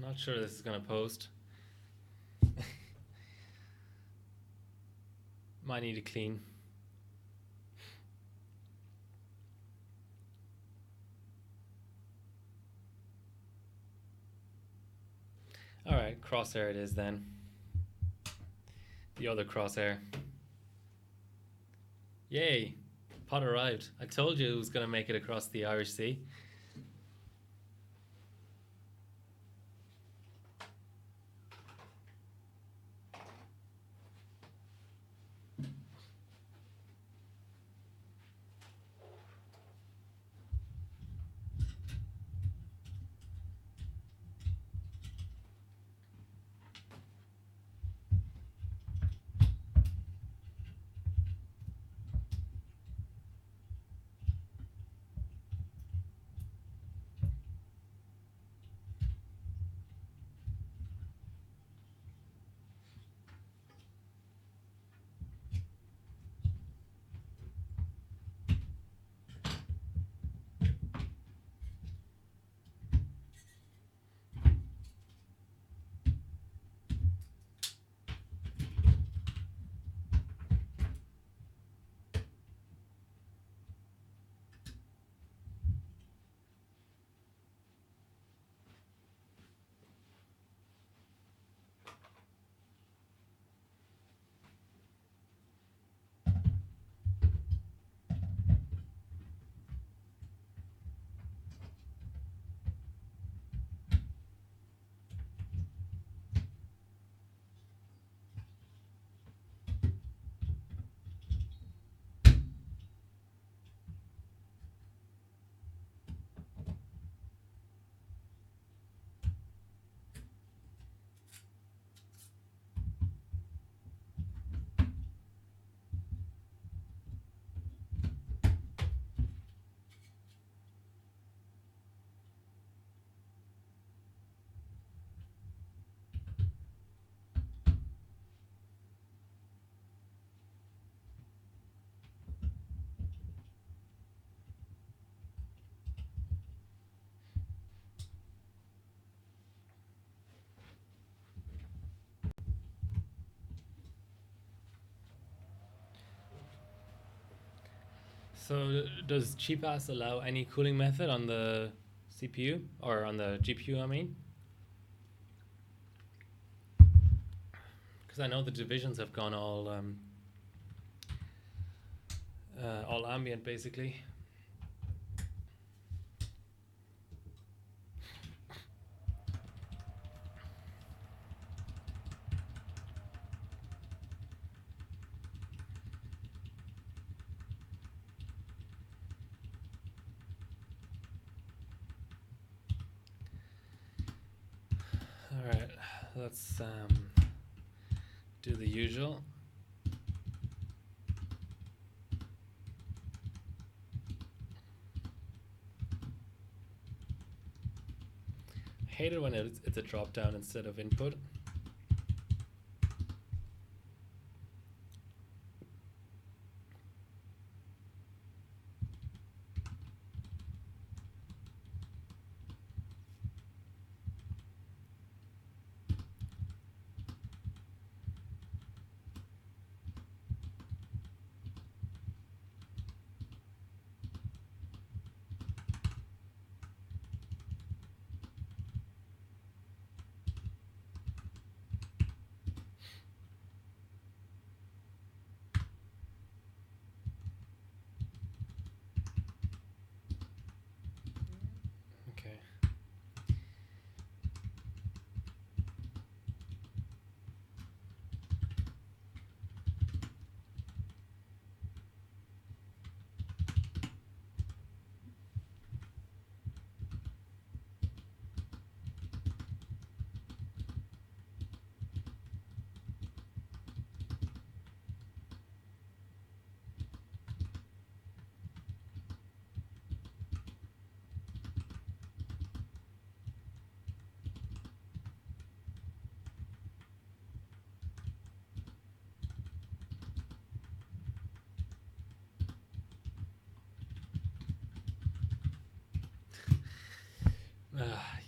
I'm not sure this is gonna post. Might need to clean. Alright, crosshair it is then. The other crosshair. Yay! Pod arrived. I told you it was going to make it across the Irish Sea. So does cheapass allow any cooling method on the CPU or on the GPU? I mean, because I know the divisions have gone all ambient basically. All right, let's do the usual. Hate it when it's a drop down instead of input.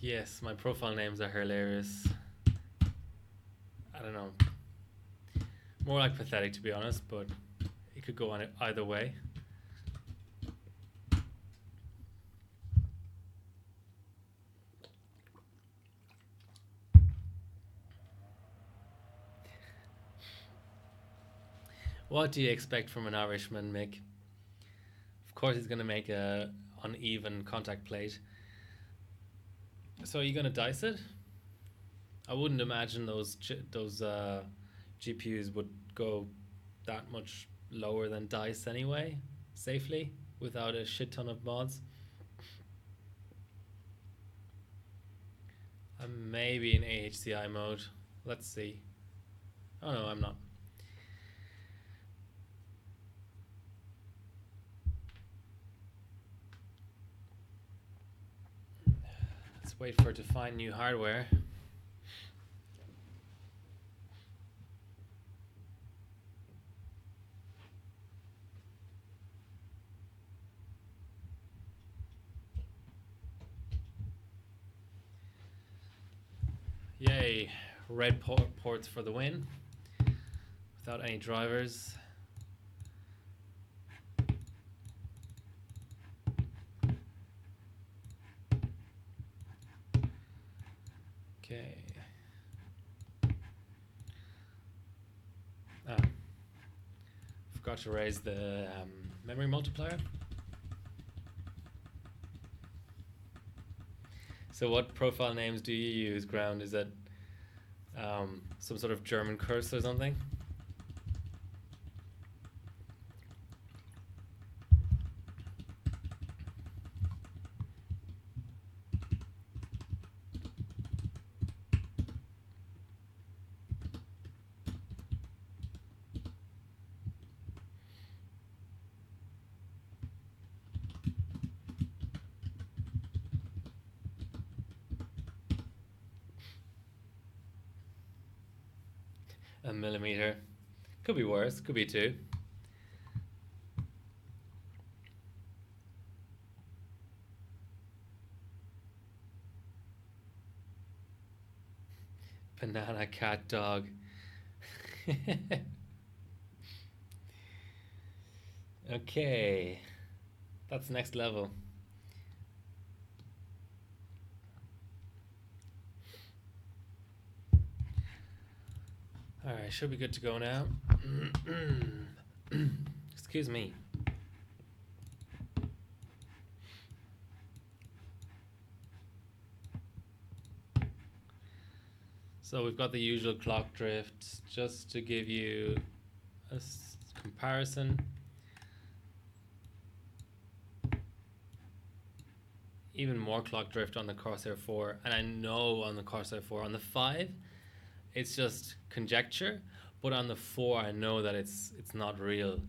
Yes, my profile names are hilarious. I don't know. More like pathetic, to be honest, but it could go on either way. What do you expect from an Irishman, Mick? Of course, he's going to make a uneven contact plate. So are you going to dice it? I wouldn't imagine those GPUs would go that much lower than dice anyway, safely, without a shit ton of mods. I'm maybe in AHCI mode. Let's see. Oh no, I'm not. Let's wait for it to find new hardware. Yay, red ports for the win. Without any drivers. Okay. Forgot to raise the memory multiplier. So what profile names do you use, Ground? Is it some sort of German curse or something? A millimeter. Could be worse, could be 2. Banana, cat, dog. Okay. That's next level. Alright, should be good to go now. Excuse me. So we've got the usual clock drift, just to give you a comparison. Even more clock drift on the Corsair 4, and I know on the Corsair 4. On the 5, it's just conjecture, but on the 4, I know that it's not real.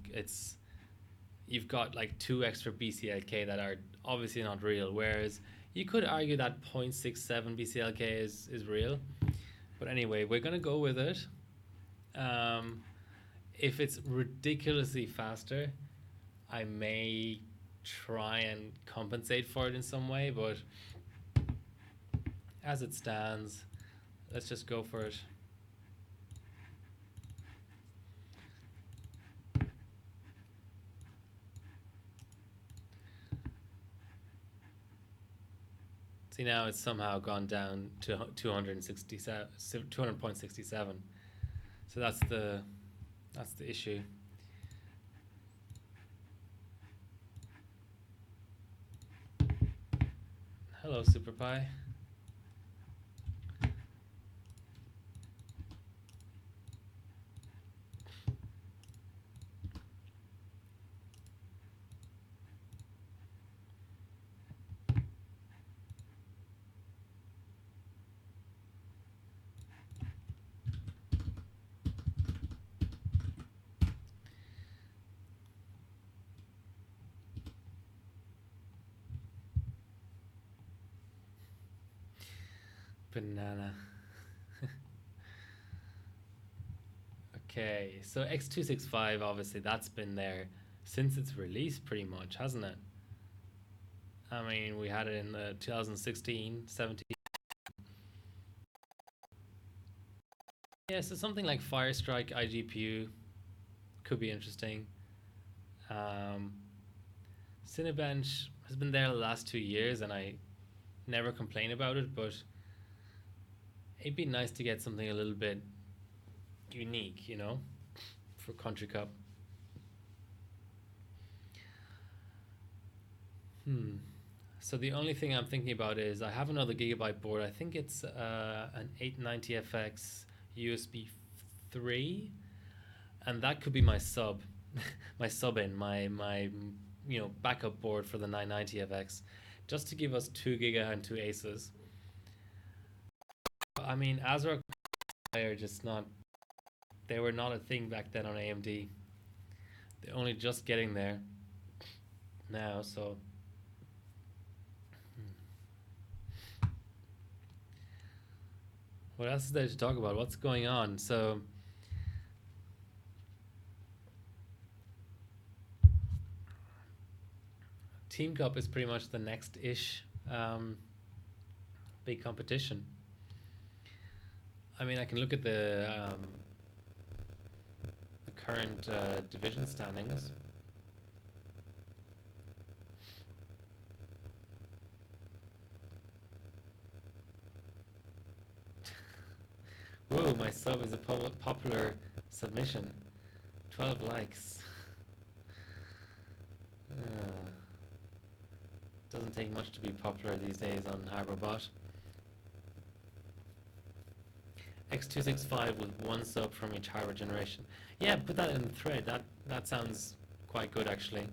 You've got like 2 extra BCLK that are obviously not real, whereas you could argue that 0.67 BCLK is real. But anyway, we're going to go with it. If it's ridiculously faster, I may try and compensate for it in some way, but as it stands, let's just go for it. See, now it's somehow gone down to 200.67. So that's the issue. Hello, SuperPie. Banana. Okay, so X265, obviously that's been there since its release pretty much, hasn't it? I mean, we had it in the 2016, 17. Yeah, so something like Firestrike iGPU could be interesting. Um, Cinebench has been there the last 2 years, and I never complain about it, but it'd be nice to get something a little bit unique, for Country Cup. Hmm. So the only thing I'm thinking about is I have another gigabyte board. I think it's an 890FX USB 3, and that could be my sub, my sub in my backup board for the 990FX, just to give us 2 giga and two aces. I mean, ASRock are just not. They were not a thing back then on AMD. They're only just getting there now. So what else is there to talk about? What's going on? So Team Cup is pretty much the next ish big competition. I mean, I can look at the current division standings. Whoa, my sub is a popular submission. 12 likes. Doesn't take much to be popular these days on HarborBot. X265 with one sub from each Harbor generation. Yeah, put that in the thread. That sounds quite good, actually.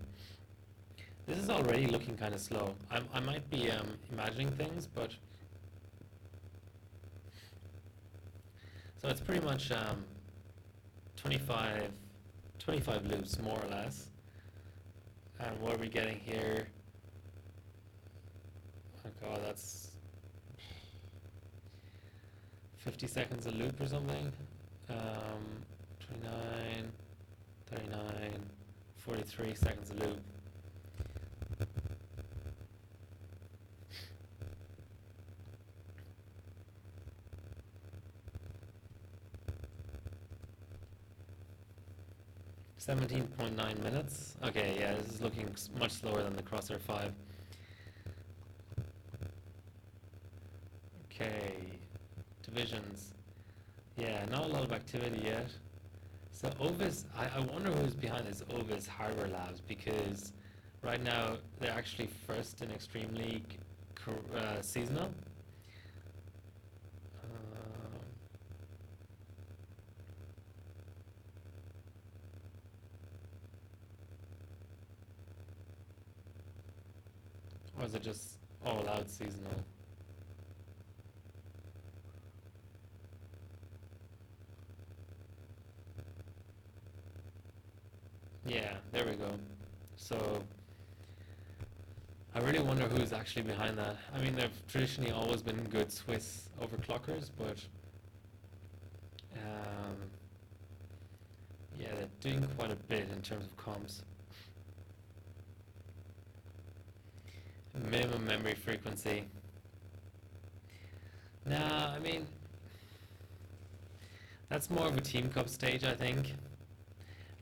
This is already looking kind of slow. I might be imagining things, but... So it's pretty much 25 loops, more or less. And what are we getting here? Oh god, that's 50 seconds a loop or something. 29, 39, 43 seconds a loop. .9 minutes. Okay, yeah, this is looking much slower than the Crosshair 5. Okay, divisions. Yeah, not a lot of activity yet. So Ovis, I wonder who's behind this Ovis Harbor Labs, because right now they're actually first in Extreme League seasonal. Or is it just all out seasonal? Yeah, there we go. So I really wonder who's actually behind that. I mean, they've traditionally always been good Swiss overclockers, but yeah, they're doing quite a bit in terms of comps. Minimum memory frequency. Nah, I mean, that's more of a Team Cup stage, I think.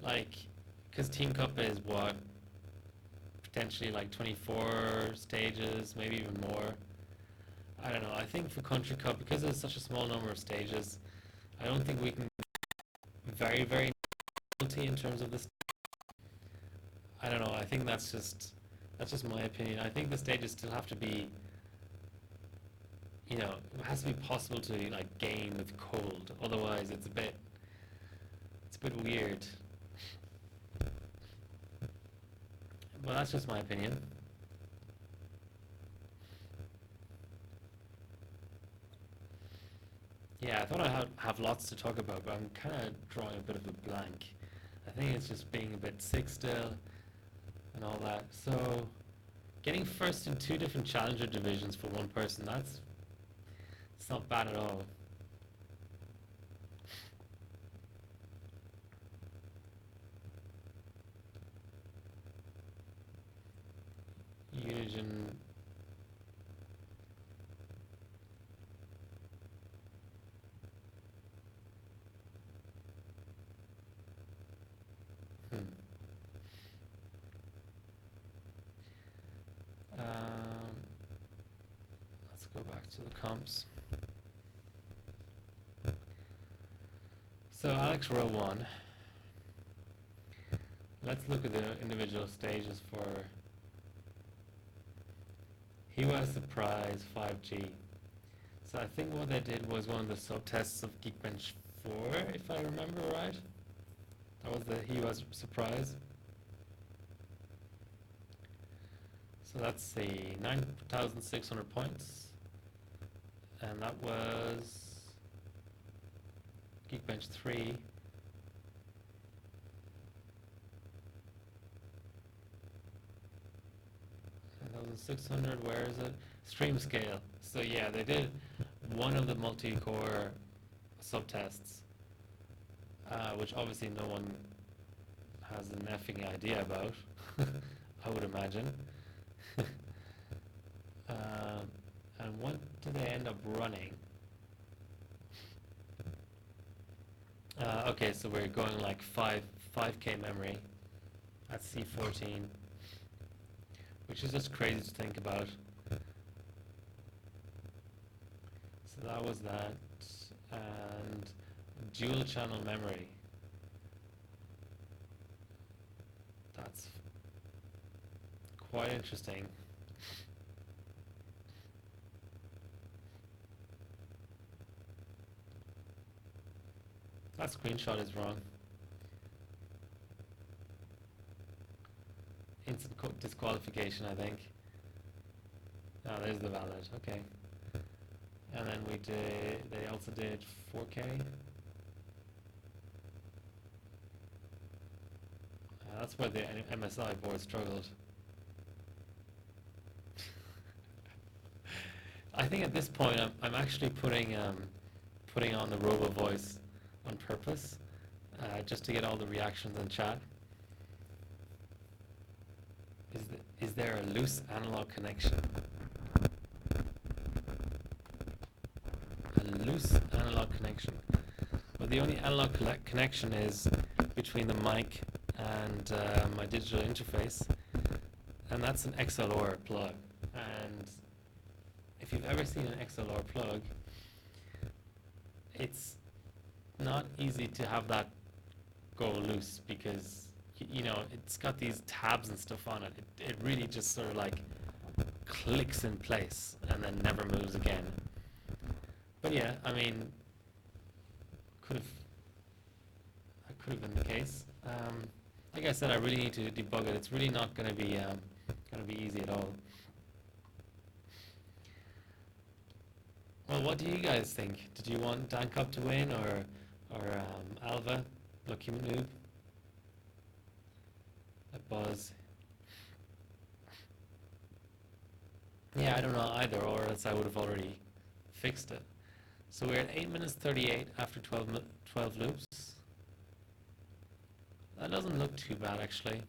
Like, because Team Cup is what? Potentially like 24 stages, maybe even more. I don't know. I think for Country Cup, because there's such a small number of stages, I don't think we can very, very difficulty in terms of this. I don't know. I think that's just my opinion. I think the stages still have to be, it has to be possible to like game with cold. Otherwise, it's a bit weird. But that's just my opinion. Yeah, I thought I'd have lots to talk about, but I'm kind of drawing a bit of a blank. I think it's just being a bit sick still and all that. So, getting first in 2 different challenger divisions for one person, it's not bad at all. Unigine Hmm. Um, let's go back to the comps. So Alex row 1. Let's look at the individual stages for He Was Surprised 5G. So I think what they did was one of the subtests of Geekbench 4, if I remember right. That was the He Was Surprised. So that's the 9,600 points. And that was Geekbench 3. 9,600, where is it? Stream scale. So yeah, they did one of the multi-core subtests, which obviously no one has an effing idea about, I would imagine. And what do they end up running? Okay, so we're going like 5K memory at C14, which is just crazy to think about. So that was that, and dual channel memory. That's quite interesting. That screenshot is wrong. Instant disqualification, I think. Oh, there's the valid. Okay. And then they also did 4K. That's where the MSI board struggled. I think at this point I'm actually putting on the Robo voice on purpose, just to get all the reactions in chat. Is there a loose analog connection? A loose analog connection. Well, the only analog connection is between the mic and my digital interface, and that's an XLR plug. And if you've ever seen an XLR plug, it's not easy to have that go loose, because you know it's got these tabs and stuff on it. It really just sort of like clicks in place and then never moves again. But yeah, I mean, that could have been the case. Like I said, I really need to debug it. It's really not going to be easy at all. Well, what do you guys think? Did you want Dan Cup to win or Alva, Lucky Noob? That Buzz. Yeah, I don't know either, or else I would have already fixed it. So we're at 8 minutes 38 after 12 loops. That doesn't look too bad, actually.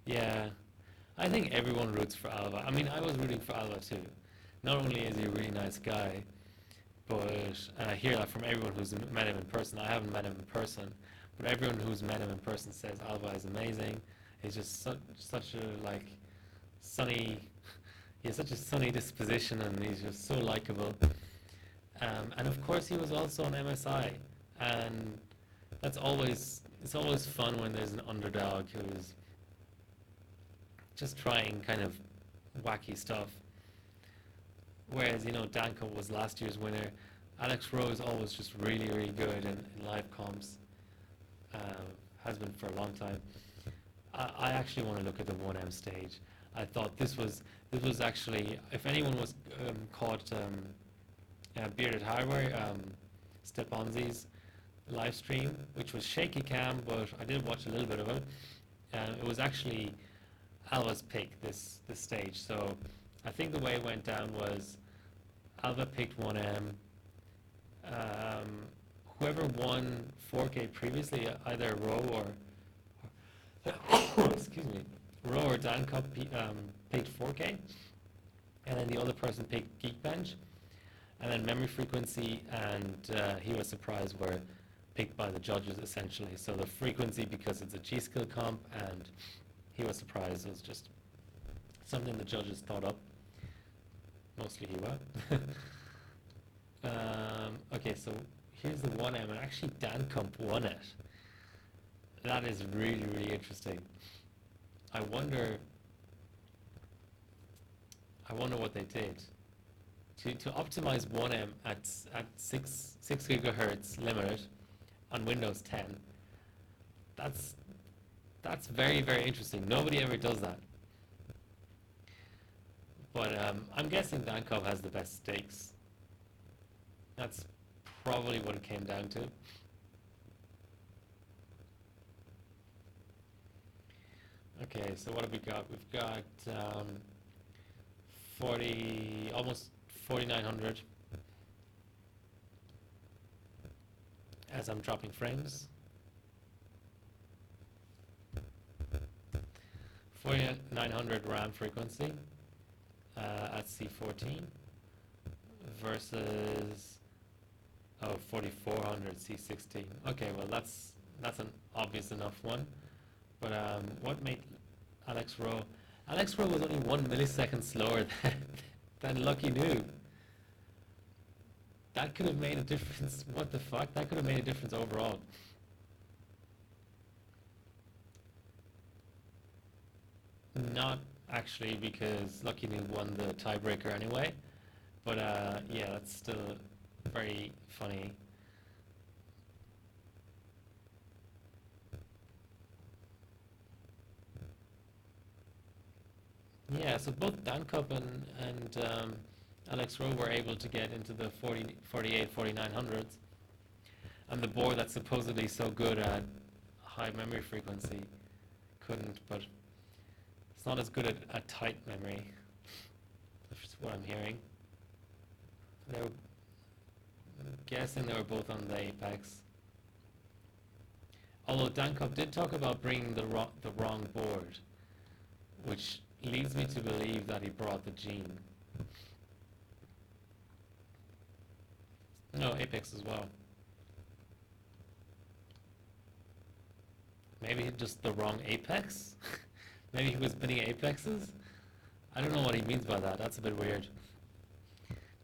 Yeah, I think everyone roots for Alva. I mean, I was rooting for Alva too. Not only is he a really nice guy, but, and I hear that from everyone who's met him in person. I haven't met him in person, but everyone who's met him in person says Alva is amazing. He's just such a like sunny. He has such a sunny disposition, and he's just so likable. And of course, he was also on MSI, and it's always fun when there's an underdog who's just trying kind of wacky stuff. Whereas, you know, Danko was last year's winner. Alex Rowe is always just really, really good in live comps. Has been for a long time. I actually want to look at the 1M stage. I thought this was actually, if anyone was caught Bearded Hardware, Steponzi's live stream, which was shaky cam, but I did watch a little bit of it. It was actually Alva's pick, this stage. So I think the way it went down was Alva picked 1M. Whoever won 4K previously, either Rowe or excuse me, Rowe or Dan Cup picked 4K, and then the other person picked Geekbench, and then Memory Frequency and He Was Surprised were picked by the judges essentially. So the frequency, because it's a G-skill comp, and he was surprised, it was just something the judges thought up. Mostly he were. Okay, so here's the 1M, and actually Dan Comp won it. That is really, really interesting. I wonder what they did to optimize 1M at 6 gigahertz limit on Windows 10. That's very, very interesting. Nobody ever does that. But I'm guessing Dankov has the best stakes. That's probably what it came down to. Okay, so what have we got? We've got 40, almost 4,900 as I'm dropping frames. 4,900 RAM frequency at C14 versus 4,400 C16. Okay, well that's an obvious enough one. But what made Alex Rowe? Alex Rowe was only 1 millisecond slower than Lucky Noob. That could have made a difference. What the fuck? That could have made a difference overall. Not actually, because Lucky Noob won the tiebreaker anyway. But yeah, that's still very funny. Yeah, so both Dan Cup and Alex Rowe were able to get into the 48, 4900s. And the board that's supposedly so good at high memory frequency couldn't, but it's not as good at tight memory. That's what I'm hearing. I'm guessing they were both on the Apex. Although Dan Cup did talk about bringing the wrong board, which leads me to believe that he brought the Gene. No, Apex as well. Maybe just the wrong Apex? Maybe he was bidding Apexes? I don't know what he means by that. That's a bit weird.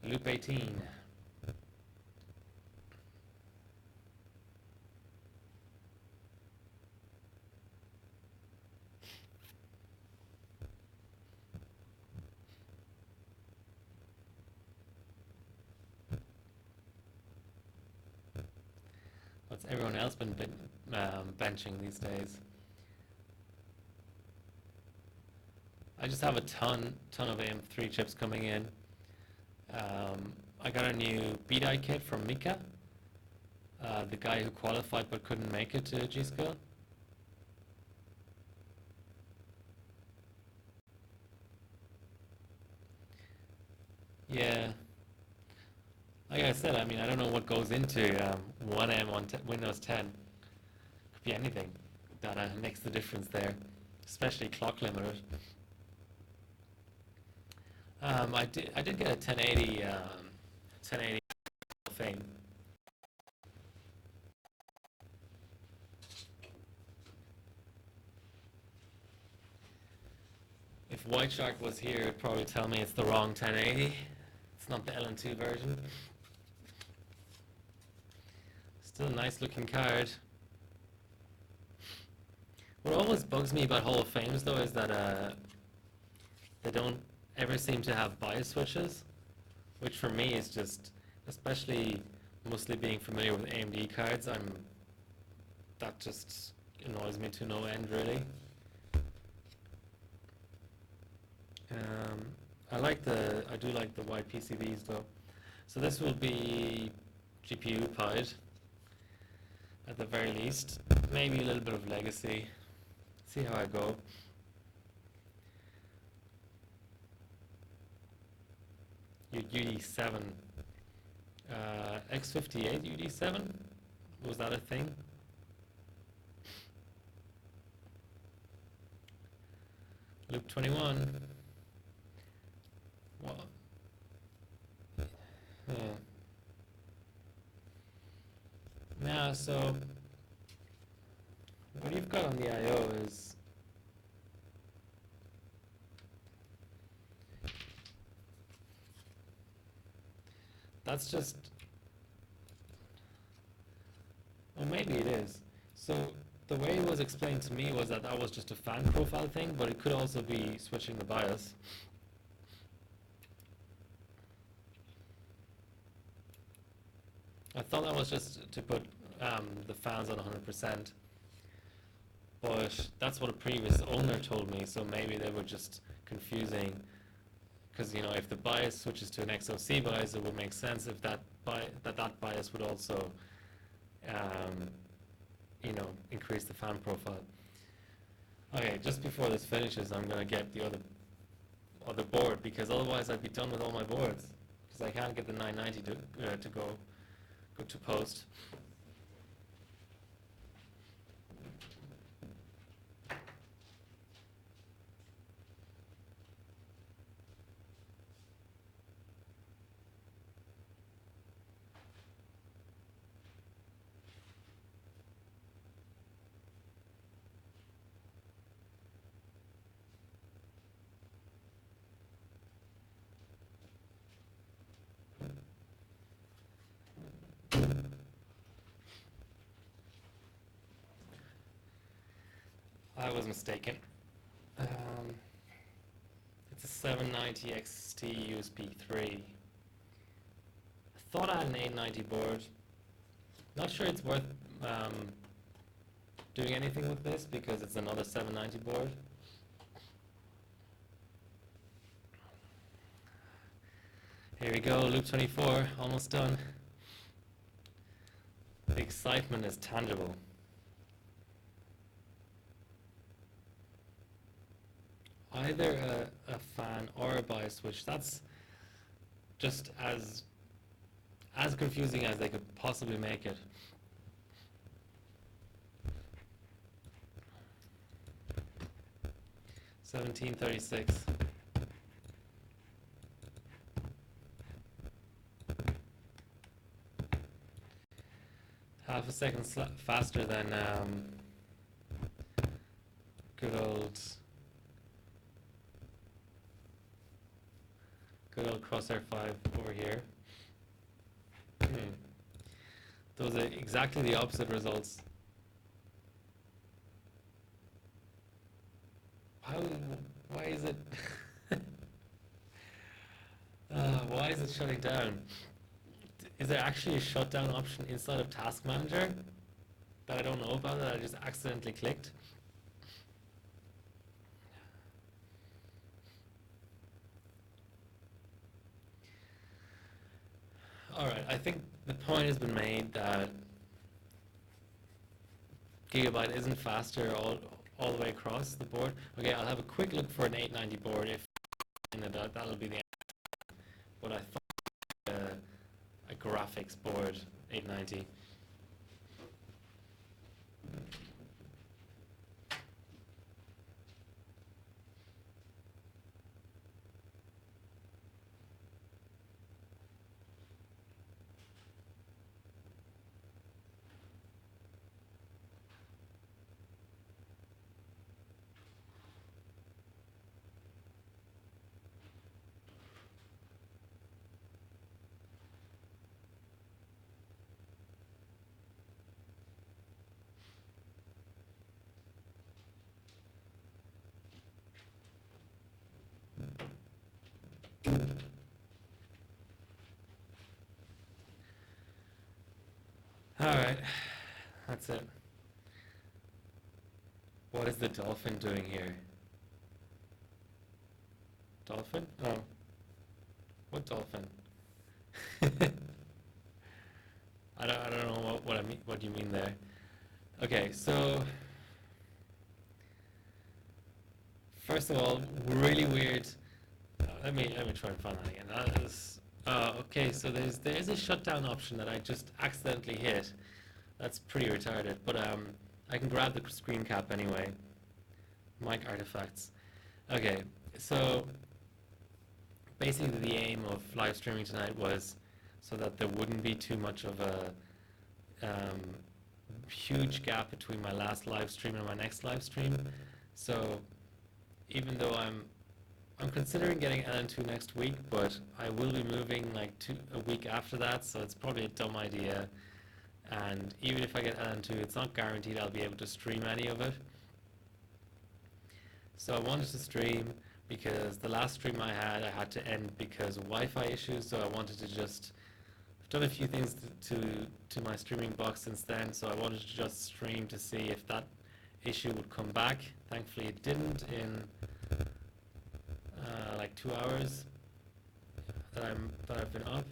Loop 18. What's everyone else been benching these days? I just have a ton of AM3 chips coming in. I got a new BDI kit from Mika, the guy who qualified but couldn't make it to G-Skill. Yeah. Like I said, I mean, I don't know what goes into 1M on Windows 10. Could be anything that makes the difference there, especially clock limiters. I did get a 1080 Fame. If White Shark was here, it'd probably tell me it's the wrong 1080. It's not the LN2 version. Still a nice looking card. What always bugs me about Hall of Fames though is that they don't ever seem to have bias switches, which for me is just, especially mostly being familiar with AMD cards, that just annoys me to no end really. I do like the white PCBs though. So this will be GPU PID at the very least. Maybe a little bit of legacy. See how I go. UD7. X58 UD7? Was that a thing? Loop 21. Well, yeah. So what you've got on the I/O is that's just, well, maybe it is. So the way it was explained to me was that that was just a fan profile thing, but it could also be switching the bias. I thought that was just to put the fans on 100%, but that's what a previous owner told me, so maybe they were just confusing, because if the bias switches to an XOC bias, it would make sense if that bias would also um, increase the fan profile. Okay, just before this finishes, I'm gonna get the other board, because otherwise I'd be done with all my boards, because I can't get the 990 to go to post. I was mistaken. Um, it's a 790 XT USB 3. I thought I had an 890 board. Not sure it's worth doing anything with this because it's another 790 board. Here we go, loop 24, almost done. The excitement is tangible. Either a fan or a bias switch. That's just as confusing as they could possibly make it. $17.36. Half a second faster than good old Crosshair 5 over here. Those are exactly the opposite results. Why is it why is it shutting down? Is there actually a shutdown option inside of Task Manager that I don't know about, that I just accidentally clicked? Alright, I think the point has been made that Gigabyte isn't faster all the way across the board. Okay, I'll have a quick look for an 890 board if that'll be the answer. But I thought a graphics board 890. Alright, that's it. What is the dolphin doing here? Dolphin? Oh. What dolphin? I don't know what I mean, what you mean there. Okay, so first of all, really weird. Let me try and find that again. That is, okay, so there's a shutdown option that I just accidentally hit. That's pretty retarded, but I can grab the screen cap anyway. Mic artifacts. Okay, so basically the aim of live streaming tonight was so that there wouldn't be too much of a huge gap between my last live stream and my next live stream. So even though I'm considering getting LN2 next week, but I will be moving like a week after that, so it's probably a dumb idea. And even if I get LN2, it's not guaranteed I'll be able to stream any of it. So I wanted to stream because the last stream I had to end because of Wi-Fi issues. So I wanted to just, I've done a few things to my streaming box since then. So I wanted to just stream to see if that issue would come back. Thankfully, it didn't in like 2 hours that I've been up.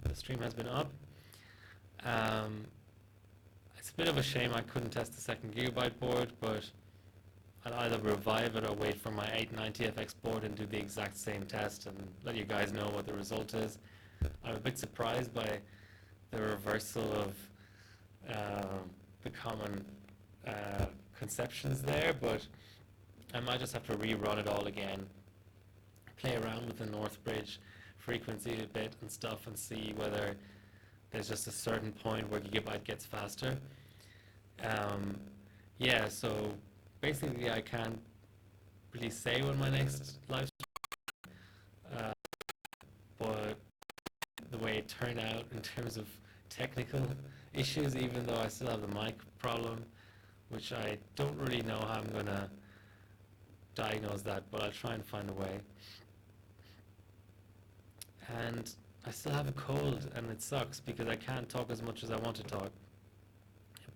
The stream has been up. It's a bit of a shame I couldn't test the 2 GB board, but I'll either revive it or wait for my 890FX board and do the exact same test and let you guys know what the result is. I'm a bit surprised by the reversal of the common conceptions there, but I might just have to rerun it all again, play around with the Northbridge frequency a bit and stuff, and see whether there's just a certain point where Gigabyte gets faster. Yeah, so basically I can't really say when my next live stream, but the way it turned out in terms of technical issues, even though I still have the mic problem, which I don't really know how I'm gonna diagnose that, but I'll try and find a way. And I still have a cold, and it sucks because I can't talk as much as I want to talk.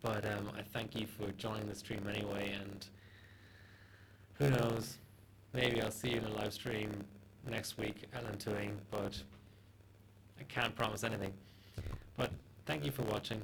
But I thank you for joining the stream anyway, and who knows, maybe I'll see you in a live stream next week, LN2ing, but I can't promise anything. But thank you for watching.